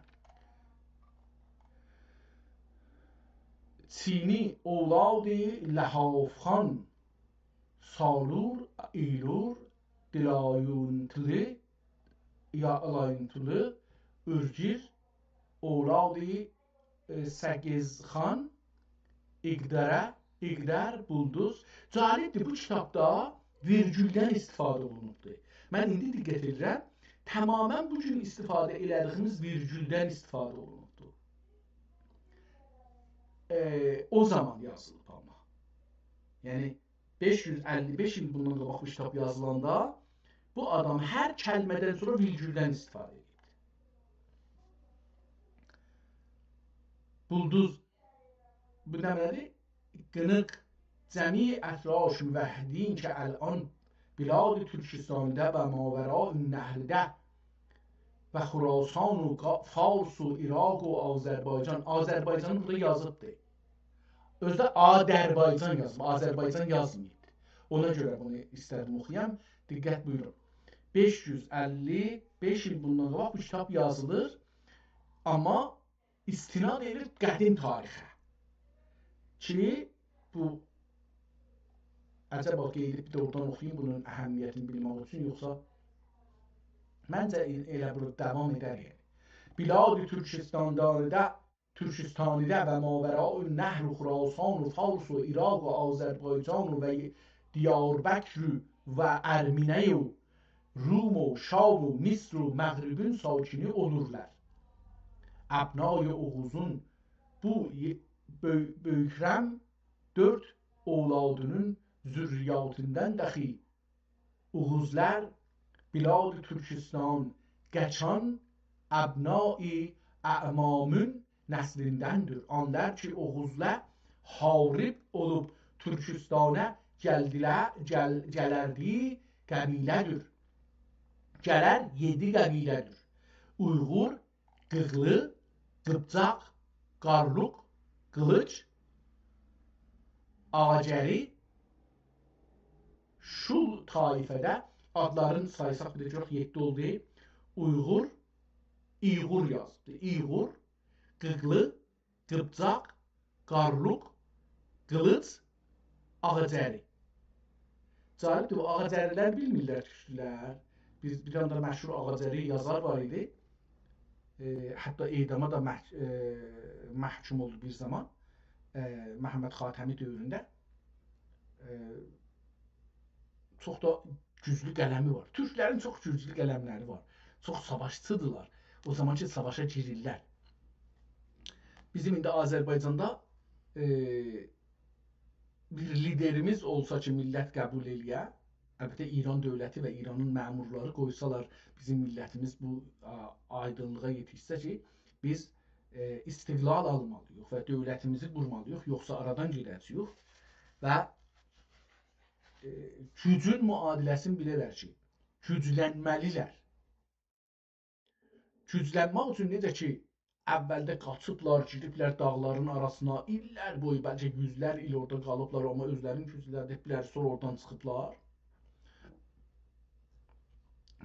Çini ovladı Ləhafxan, Salur, İlur, Dilayuntılı, Yalayuntılı, Ürgir, ovladı Səkizxan, İqdər, Bulduz. Cəlibdir, bu kitabda virgüldən istifadə olunubdur. Mən indi diqqət edirəm, tamamen bu cür istifadə elədiyimiz virgüldən istifadə olunubdur. O zaman yazılıb amma. Yəni 555 il bundan qabaq bu kitab yazılanda bu adam hər kəlmədən sonra virgüldən istifadə edibdir. Bulduz bu nədir? Qınıq cəmi ətraş müvəhdin ki əl'an Bilad-ı Türkistan'da və Mavera-ı Nəhrdə və Xurasan و Fars و İraq و Azərbaycan. Azərbaycan burada yazıbdır. Özdə Adərbaycan yazıb, Azərbaycan yazmayıb. Ona görə bunu istədim oxuyam. Diqqət buyurun. 555 il bundan qabaq bu kitab yazılır, amma istinad edir qədim tarixə. Ki bu Əcəba qeyd edib də oradan oxuyayım bunun əhəmiyyətini bilmək üçün, yoxsa məncə elə burada davam edər yəni. Bilad-ı Türkistanidə və Mavera-ı Nəhr و Xurasan و Fars و İraq و Azərbaycan və Diyarbəkr və Ərminə و Rum و Şam و Misr و Məğribin sakini olurlar. Əbnay Oğuzun bu böyükrəm 4 oğladının zürriyatından dahi Oğuzlar Bilad-ı Türkistan geçen əbnai ə'mamın nəslindəndir. Onlar ki Oğuzlar harib olub Türkistan'a gələrdiyi qəbilədir. Gələr 7 qəbilədir. Uyğur, Qıqlı, Qıpçaq, Qarluq, Qılıç, Ağacəri, Şul taifədə adların saysaq biləcək 7 oldu. Uyğur, İğur yazdı. İğur, Qıqlı, Qıpçaq, Qarluq, Qılıç, Ağacəri. Cəlibdir, bu Ağacərilər bilmirlər türklər. Bir anda məşhur Ağacəri yazar var idi. Hətta edama da məhkum oldu bir zaman. Məhəmməd Xatəmi dövründə. Çox da güclü qələmi var. Türklərin çox güclü qələmləri var. Çox savaşçıdırlar. O zamanki savaşa girirlər. Bizim indi Azərbaycanda bir liderimiz olsa ki, millət qəbul eləyə, əlbəttə İran dövləti və İranın məmurları qoysalar, bizim millətimiz bu aydınlığa yetişsə ki, biz istiqlal almalıyıq və dövlətimizi qurmalıyıq, yoxsa aradan gedəcəyik və gücün müadiləsini bilirlər ki, güclənməlilər. Güclənmək üçün necə ki, əvvəldə qaçıblar, giriblər dağların arasına, illər boyu, bəlkə yüzlər il orada qalıblar, amma özlərinin güclədiblər, sonra oradan çıxıblar.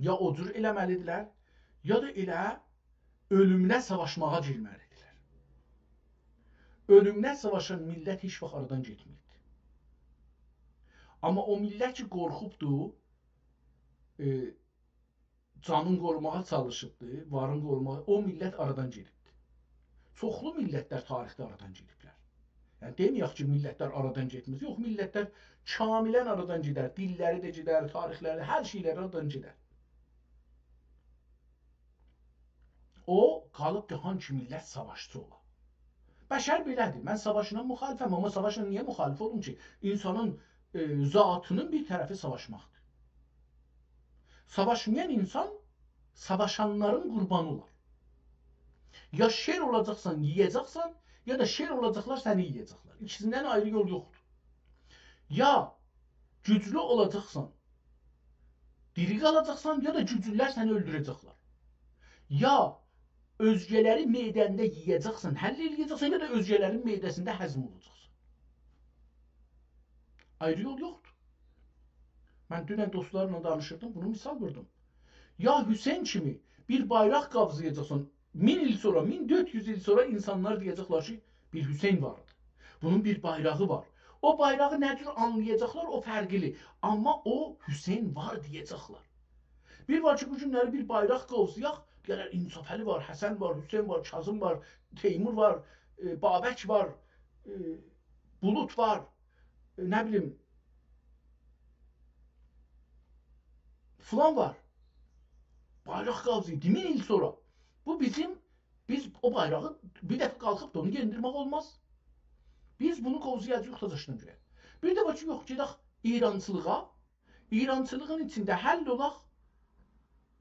Ya o cür eləməlidirlər, ya da elə ölümünə savaşmağa girməlidirlər. ölümdən savaşan millət heç vaxt aradan getmirdi. Amma o millət ki qorxubdu, canın qorumağa çalışıbdı, varın qorumağa, o millət aradan gedibdi. Çoxlu millətlər tarixdə aradan gediblər. Yəni deməyək ki, millətlər aradan getmez. Yox, millətlər kamilən aradan gedər. Dilləri də gedər, tarixləri, hər şeyləri aradan gedər. O qalıb ki, hangi millət savaşçı ola. Bəşər belədir. Mən savaşına müxalifəm, amma savaşına niyə müxalif olum ki? İnsanın zatının bir tərəfi savaşmaqdır. Savaşmayan insan savaşanların qurbanı olar. Ya şer olacaqsan, yiyəcəksən, ya da şer olacaqlar, səni yiyəcəklər. İkisindən ayrı yol yoxdur. Ya güclü olacaqsan, diri qalacaqsan, ya da güclülər səni öldürəcəklər. Ya özgələri meydəndə yiyəcəksən, həll eləyəcəksən, ya da özgələrin meydəsində həzm olacaqsan. Ayrı yol yoxdur. Mən dünən dostlarla danışırdım, bunu misal vurdum. Ya Hüseyn kimi bir bayraq qavzayacaqsan, 1000 il sonra, 1400 il sonra insanlar deyəcəklər ki, bir Hüseyn vardı. Bunun bir bayrağı var. O bayrağı nə cür anlayacaqlar, o fərqli. Amma o Hüseyn var deyəcəklər. Bir var ki, bu günləri bir bayraq qavzayaq, deyərlər İnsafəli var, Həsən var, Hüseyn var, Kazım var, Teymur var, Babək var, Bulut var, nə bilim, filan var. Bayraq qavzayı 1000 il sonra. Bu biz o bayrağı bir dəfə qalxıb da onu yendirmək olmaz. Biz bunu qavzayacağıq daşına görə. Bir də var ki, yox, gedək İrançılığa. İrançılığın içində həll olaq.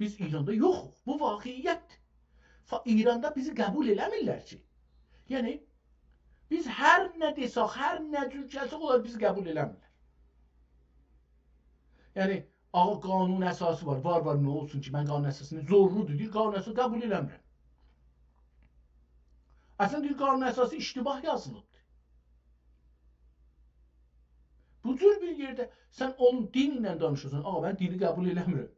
Biz İranda yoxuq. Bu vaqiiyyətdir. İranda bizi qəbul eləmirlər ki. Yəni, biz hər nə desək, hər nə cür gəlsək, onlar bizi qəbul eləmirlər. Yəni, qanun əsası var. Var, nə olsun ki, mən qanun əsasını zorludur, deyir, qanun əsası qəbul eləmirəm. Əslən, deyir, qanun əsası iştibah yazılıbdır. Bu cür bir yerdə sən onun din ilə danışırsan, mən dini qəbul eləmirəm.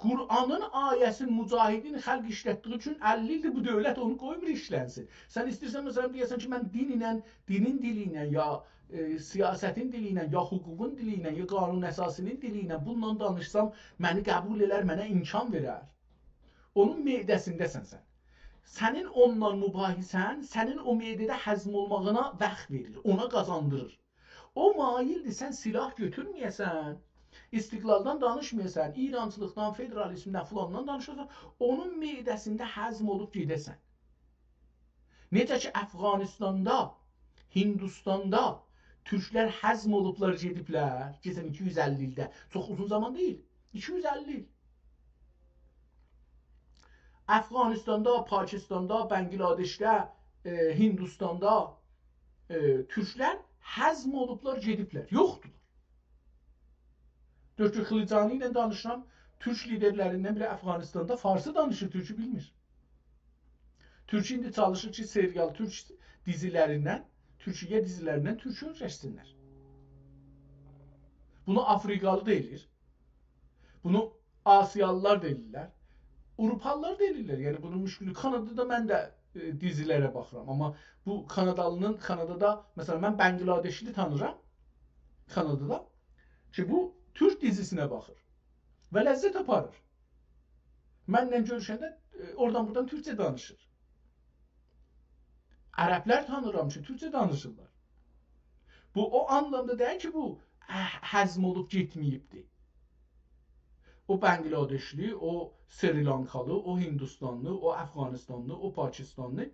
Qur'anın ayəsinin mücahidin xəlq işlətdiyi üçün 50 ildir bu dövlət onu qoymur işlənsin. Sən istəyirsən, məsələn, deyəsən ki, mən din ilə, dinin dili ilə, ya siyasətin dili ilə, ya hüququn dili ilə, ya qanun əsasının dili ilə bununla danışsam, məni qəbul elər, mənə imkan verər. Onun meydəsindəsən sən. Sənin onunla mübahisən, sənin o meydədə həzm olmağına vaxt verir, ona qazandırır. O maildir, sən silah götürməyəsən, istiqlaldan danışmayasan, İrançılıqdan, federalizmdən, filandan danışırsan, onun meydəsində həzm olub gedəsən. Necə ki, Əfqanistanda, Hindistanda Türklər həzm olublar, gediblər, keçən 250 ildə, çox uzun zaman deyil, 250 il. Əfqanistanda, Pakistanda, Bangladeşdə, Hindistanda Türklər həzm olublar, gediblər, yoxdur. Dökü Xılıcani ilə danışıram, Türk liderlərindən biri Əfqanistanda farsı danışır, Türkü bilmir. Türk indi çalışır ki, serial Türk dizilərindən, Türkiyə dizilərindən Türkü öyrəşsinlər. Bunu Afrikalı da eləyir. Bunu Asiyalılar da eləyirlər. Avropalılar da eləyirlər. Yəni bunun müşkülü. Kanadada mən də dizilərə baxıram. Amma bu Kanadada, məsələn, mən Bangladeşli tanıram. Kanadada. Ki bu Türk dizisinə baxır. Və ləzzət aparır. Mənlə görüşəndə oradan-buradan Türkçə danışır. Ərəblər tanıram ki, Türkçə danışırlar. Bu o anlamda deyil ki, bu həzm olub getməyibdir. O Bangladeşli, o Sri Lankalı, o Hindistanlı, o Əfqanistanlı, o Pakistanlı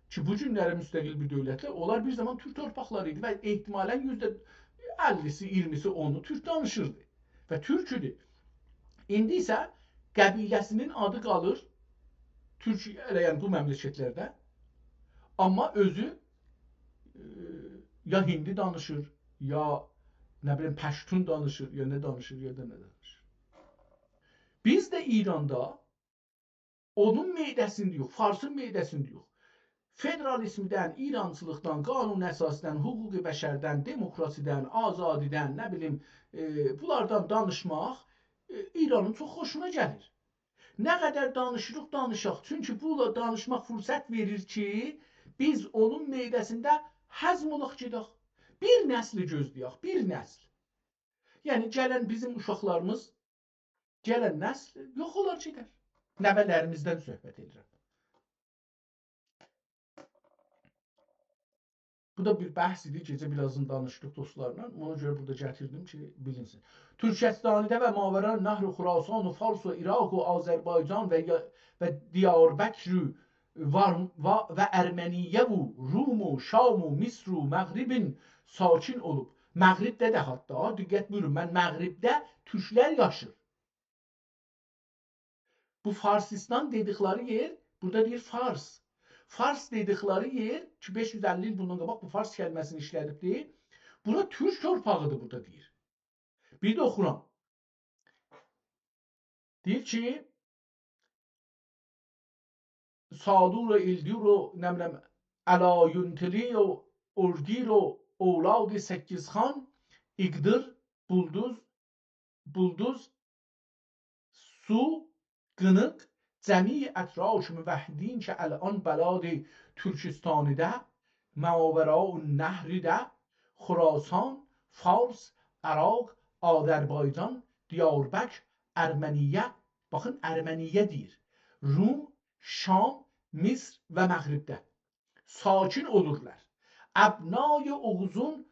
ki, bu günləri müstəqil bir dövlətlər, onlar bir zaman Türk torpaqları idi və ehtimalən %50'si, 20'si onu Türk danışırdı və Türküdür. İndi isə qəbiləsinin adı qalır Türkiyə, yəni bu məmləkətlərdə, amma özü ya Hindi danışır, ya nə bilim Pəştun danışır, ya nə danışır, ya da nə danışır. Biz də İranda onun meydəsində yox, Farsın meydəsində yox. Federalizmdən, İrançılıqdan, qanun əsasından, hüquqi bəşərdən, demokrasidən, azadidən, nə bilim, bunlardan danışmaq İranın çox xoşuna gəlir. Nə qədər danışırıq, danışaq. Çünki bununla danışmaq fürsət verir ki, Biz onun meydəsində həzm olaq gedək. Bir nəsli gözləyək, bir nəsl. Yəni gələn bizim uşaqlarımız, gələn nəsl yox olar gedər. Nəvələrimizdən söhbət edirəm. Bu da bir bəhs idi. Gecə birazını danışdıq dostlarla. Ona görə burada gətirdim ki, bilinsin. Türkistanidə və Mavera Nəhr-i Xurasan, Fars, İraq, Azərbaycan və Diyarbəkr və Ermeniyə və Rum, Şam, Misr, Məğribin sakin olub. Məğribdə də hatta, diqqət buyurun, mən Məğribdə türklər yaşır. Bu Farsistan dedikleri yer, burada deyir Fars. Fars dedikleri yer ki 550 il bundan qabaq bu Fars kəlməsini işlədibdir. Buna Türk torpağıdır burada deyir. Bir də oxuram. Deyir ki Sadur İldir nəmrəm Əla Yuntili Orgir Oğladı Səkkizxan İqdir Bulduz Su Qınıq Cəmi ətraş müvəhhidin ki الان بلاد Türkistanidə Mavera Nəhridə Xurasan, Fars, Irak, Azərbaycan, Diyarbək, Ermeniyə, baxın Ermeniyə deyir. Rum, Şam, Misr və Məğribdə sakin olurlar. Əbnay Oğuzun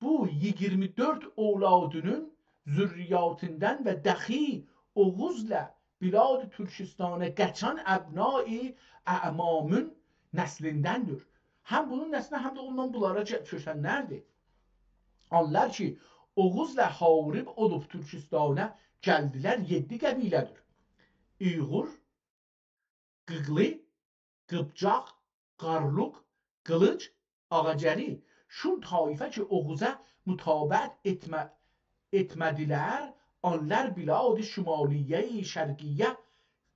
bu 24 oğladının zürriyyatından və dəxi Oğuzlə Bilad Türkistan'a geçen əbnai əmamın nəslindəndir. Həm bunun nəslinə, həm də ondan bunlara köçənlərdir. Onlar ki, Oğuzla harib olub Türkistan'a gəldilər 7 qəbilədir. İğur, Qıqlı, Qıpcaq, Qarluq, Qılıc, Ağacəli. Şun taifə ki, Oğuza mutabət etmədilər. Onlar Bilad Şimaliye Şərqiyyə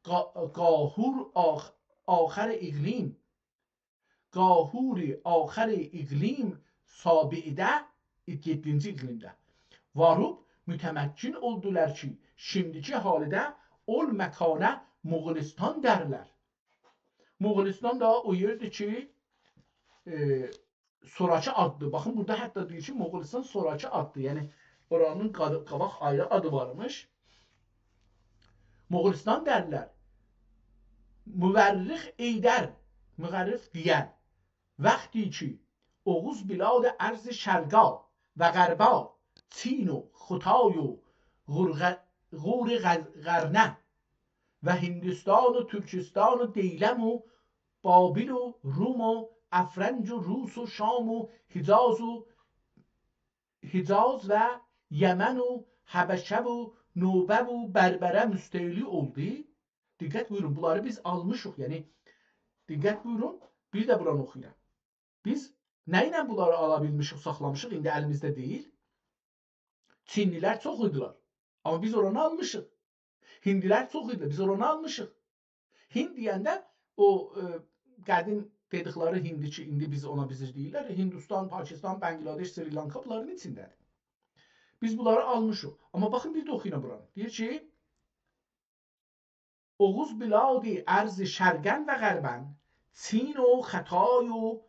Qahur Axər İqlim Qahuri Axər İqlim Sabi'də 7-ci iqlimdə varıb mütəməkkin oldular ki, şimdiki halidə ol məkana Moğolistan dərlər. Moğolistan da o yerdir ki sonraki addır. Baxın burada hətta deyir ki, Moğolistan sonraki addır. Yəni oranın qabaq ayrı adı varmış. Moğolistan derler. Müverrix Eydər, müğərrif deyər. Vəqti ki, Oğuz bilad ərz şərqa və qərba, Çin و Xitay و غور قرنه و هندوستان و ترکستان و دیلم و بابل و روم و افرنج و روس و شام و حجاز و Yemen و Həbəşə və Növbə və Bərbərə müstəqil oldu. Diqqət buyurun, bunları biz almışıq. Yəni diqqət buyurun, bir də buranı oxuyuram. Biz nə ilə bunları ala bilmişik, saxlamışıq, indi əlimizdə deyil. Çinlilər çox idilər. Amma biz oranı almışıq. Hindilər çox idi, biz oranı almışıq. Hind deyəndə o qədim dedikləri hindi ki, indi biz ona bizi deyirlər. Hindistan, Pakistan, Bangladeş, Sri Lanka bunların içindədir. Biz bunları almışıq. Amma baxın bir də oxuyun buranı. Deyir ki, Oğuz biladi ərz şərqən və qərbən, Çin و Xətay و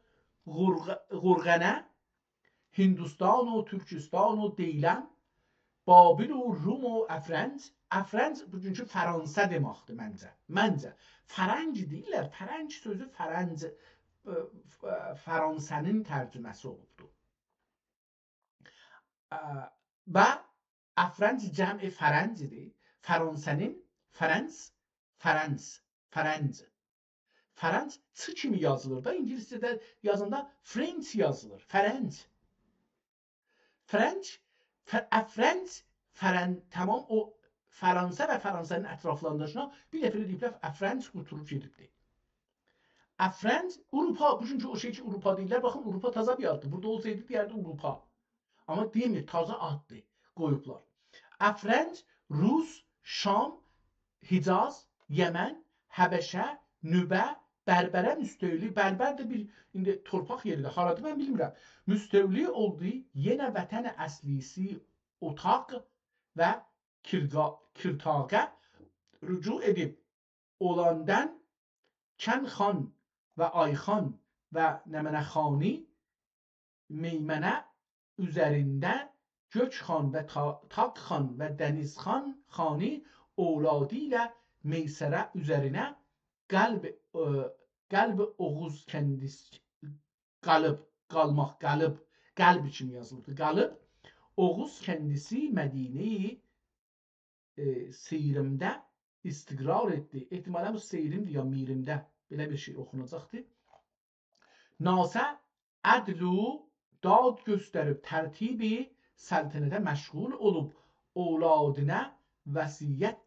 Qurqənə, Hindistan و Türkistan و Deyləm, Babil و Rum و Əfrənc. Əfrənc bugünkü Fransa deməkdir məncə. Məncə. Fərənc deyirlər. Fərənc sözü Fransanın tərcüməsi olubdur. Və Əfrənc cəmi Fərəncidir. Fransanın Fərənc. Fərənc ç kimi yazılır da. İngiliscədə yazında French yazılır. Fərənc. Əfrənc, tamam o Fransa və Fransanın ətraflarındakına bir dəfə deyiblər Əfrənc quturub gedibdir. Əfrənc, Avropa, bugünkü o şey ki Avropa deyirlər. Baxın, Avropa taza bir addır. Burada olsaydı deyərdi Avropa. Amma demir, taza addır qoyublar. Əfrənc, Rus, Şam, Hicaz, Yemen, Həbəşə, Nübə, Bərbərə müstəvli. Bərbər də bir indi torpaq yeridir. Haradır mən bilmirəm. Müstəvli olduğu yenə vətən əslisi otaq və Kirtağa rücu edib olandan Kənxan və Ayxan və Nəmənə xani Meymənə üzərində Göçxan və Taqxan və Dənizxan xani ovladı ilə Meysərə üzərinə qəlb Oğuz kəndisi qəlb için yazıldı. Qalıb Oğuz kəndisi Mədine-i Seyrimdə istiqrar etdi. Ehtimalən bu Seyrimdir ya Mirimdə belə bir şey oxunacaqdır. Nasə ədlu dad göstərib tərtibi səltənətə məşğul olub ovladına vəsiyyət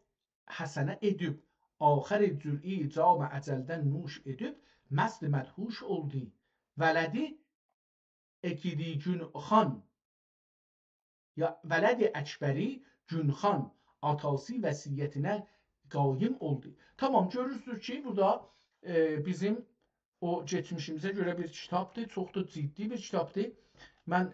həsənə edib axır cür'i cam əcəldən nuş edib məst mədhuş oldu. Vələdi Ekidi Günxan ya Vələdi Əkbəri Günxan atası vəsiyyətinə qaim oldu. Tamam, görürsünüz ki, burada bizim o geçmişimizə görə bir kitabdır. Çox da ciddi bir kitabdır. Mən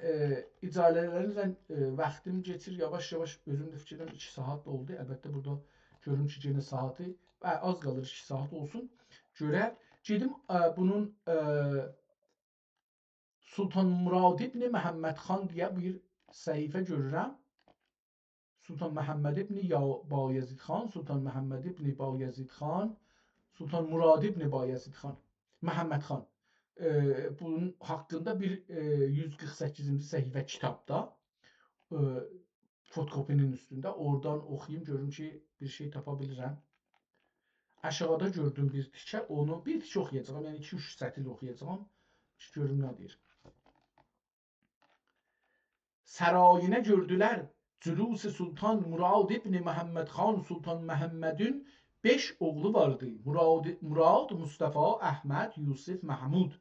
icazələrinizlə vaxtım geçir yavaş-yavaş, özüm də fikirəm 2 saat oldu. Əlbəttə burada görürüm ki, yenə saatı az qalır 2 saat olsun. Görər. Gedim bunun Sultan Murad ibn Məhəmməd xan deyə bir səhifə görürəm. Sultan Məhəmməd ibn Bayezid xan, Sultan Məhəmməd ibn Bayezid xan, Sultan Murad ibn Bayezid xan, Məhəmməd xan. Bunun haqqında bir 148-ci səhifə kitabda fotokopinin üstündə. Oradan oxuyayım, görüm ki, bir şey tapa bilirəm. Aşağıda gördüm bir tikə, onu bir tikə oxuyacağım, yəni 2-3 sətir oxuyacağım. Görüm nə deyir. Sarayına gördülər Cülus-i Sultan Murad ibn Məhəmməd xan. Sultan Məhəmmədin 5 oğlu vardı. Murad, Mustafa, Əhməd, Yusuf, Mahmud.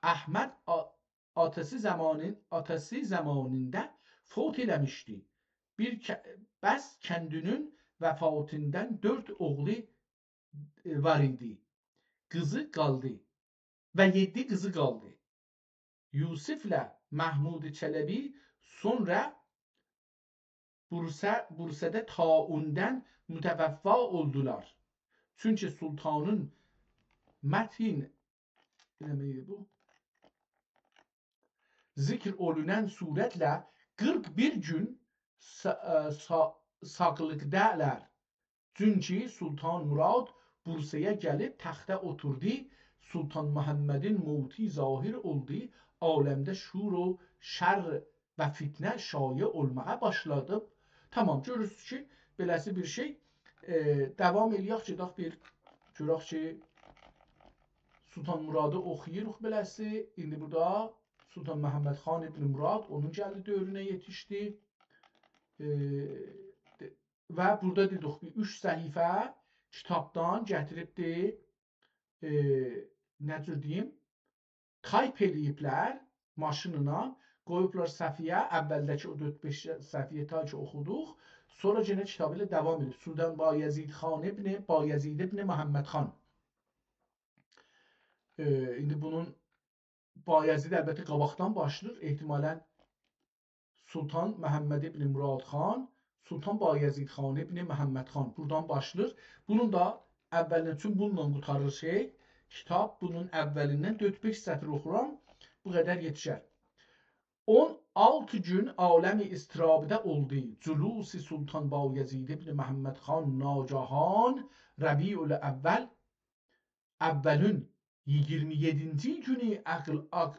Əhməd atası zamanında fot eləmişdi. Bəs kəndinin vəfatından 4 oğlu var idi. Qızı qaldı və 7 qızı qaldı. Yusuf'la Mahmud Çelebi sonra Bursa'da taundan müteveffa oldular. Çünkü sultanın metin bu zikr olunan suretle 41 gün sağlıkdalar. Çünkü Sultan Murad Bursa'ya gelip taxta oturdu. Sultan Muhammed'in mevti zahir oldu. Alemde şur o şer ve fitne şaye olmaya başladı. Tamam, görürsünüz ki, beləsi bir şey. Devam eləyək ki, bir görək ki, Sultan Muradı oxuyuruq beləsi. İndi burada Sultan Məhəmməd xan ibn Murad onun gəldi dövrünə yetişdi. Və burada dedik ki, 3 səhifə kitabdan gətiribdi. Nə cür deyim? Tayp eləyiblər maşınına, qoyublar səhifəyə. Əvvəldəki o 4-5 səhifəyə ta ki oxuduq. Sonra yenə kitabı ilə davam edir. Sultan Bayezid xan ibn Məhəmməd xan. İndi bunun Bayezid əlbəttə qabaqdan başlayır. Ehtimalən Sultan Məhəmməd ibn Murad xan, Sultan Bayezid xan ibn Məhəmməd xan buradan başlayır. Bunun da əvvəlindən, çünki bununla qutarır şey, kitab bunun əvvəlindən 4-5 sətir oxuram, bu qədər yetişər. 16 gün aləmi istirabıda oldu. Culusi Sultan Bayezid ibn Məhəmməd xan Nacahan Rəbiül əvvəl əvvəlün 27-ci günü əqlab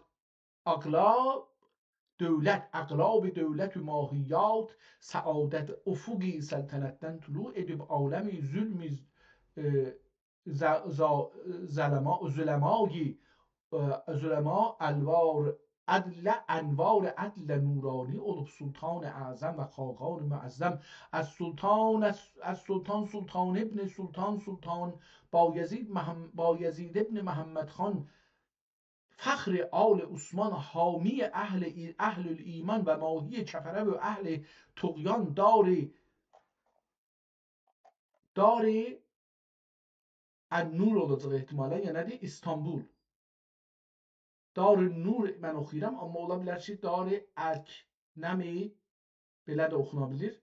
dövlət-ü mahiyyat səadət ufuqi səltənətdən tulu edib aləmi zülmü züləma envar عدل نورانی olub Sultan Azam və Xaqan Müəzzəm Sultan ibn Sultan Bayezid ibn Məhəmməd xan فخر آل عثمان حامی اهل الایمان و ماهی کفره و اهل طغیان دار النور olacaq ehtimalə, yəni də İstanbul. Dar-ı Nur mən oxuyuram, amma ola bilər ki, Dar-ı Ərknəmi belə də oxuna bilir.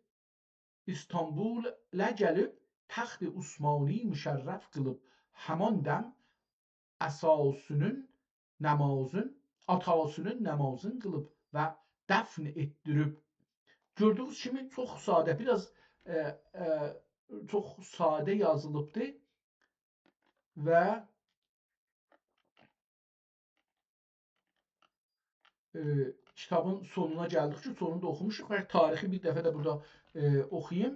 İstanbulə gəlib təxt-i Osmani müşərrəf qılıb. Haman dəm əsasının namazın, atasının namazını qılıb və dəfn etdirib. Gördüyünüz kimi çox sadə, biraz çox sadə yazılıbdır və kitabın sonuna gəldik ki, sonunda oxumuşuq və tarixi bir dəfə də burada oxuyayım.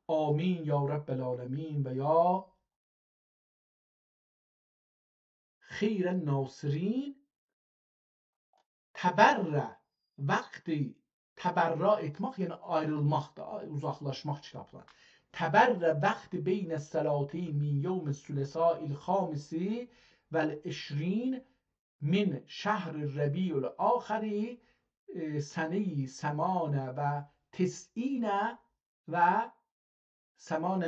Amin ya Rabbel alemin və ya xeyrən nasirin. Təbərrə vaxtı təbərra etmək, yəni ayrılmaq da, uzaqlaşmaq kitablar. Təbərrə vaxtı beynə səlateyn min yevm sülesâil xamisi vəl eşrin min şهر ربیع الاخر سنه سمان و تسعین و سمان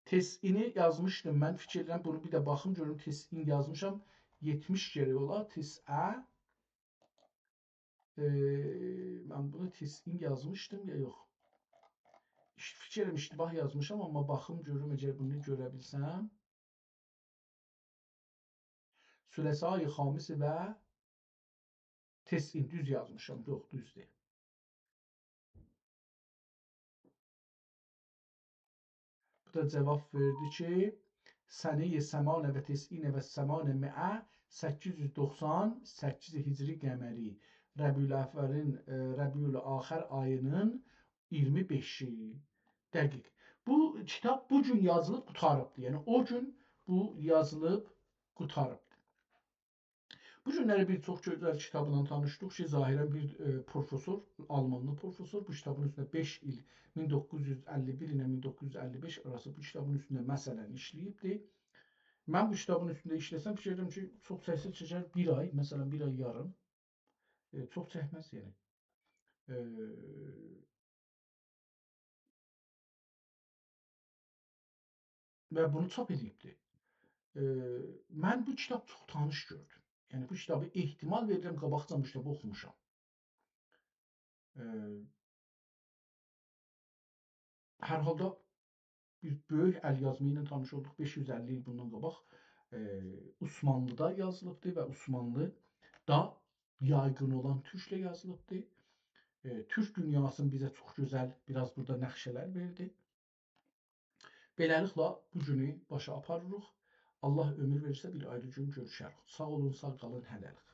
tesini yazmışdım ben, fikirden bunu bir de bakım görüm, tesin yazmışam 70 kere ola tis'a. Ben bunu tesin yazmışdım ya yok. Fikrim iştibah yazmışam ama bakım görüm eğer bunu görebilsem. Sülesai Hamisi ve tesin düz yazmışam, yok düz değil. Bu da cevap verdi ki sene-i semane ve tesine ve semane me'e 898 Hicri qəməri Rəbiül-Axir ayının 25-i dəqiq. Bu kitab bu gün yazılıb qutarıbdır. Yəni o gün bu yazılıb qutarıbdır. Bu günləri bir çox gözəl kitabla tanışdıq ki, zahirən bir profesor, Almanlı profesor bu kitabın üstündə 5 il 1951 ilə 1955 arası bu kitabın üstündə məsələni işləyibdi. Mən bu kitabın üstündə işləsəm fikirlərim ki, çox çəkər bir ay, məsələn bir ay yarım. Çox çəkməz yəni. Və bunu çap edibdi. Mən bu kitab çox tanış gördüm. Yəni bu kitabı ehtimal verirəm qabaqcadan bu kitabı oxumuşam. Hər halda bir böyük əlyazma ilə tanış olduq. 550 il bundan qabaq Osmanlıda yazılıbdı və Osmanlıda yaygın olan türklə yazılıbdı. Türk dünyasını bizə çox gözəl biraz burada nəqşələr verdi. Beləliklə bu günü başa aparırıq. Allah ömür verirsə bir ayrı gün görüşərik. Sağ olun, sağ qalın, hələlik.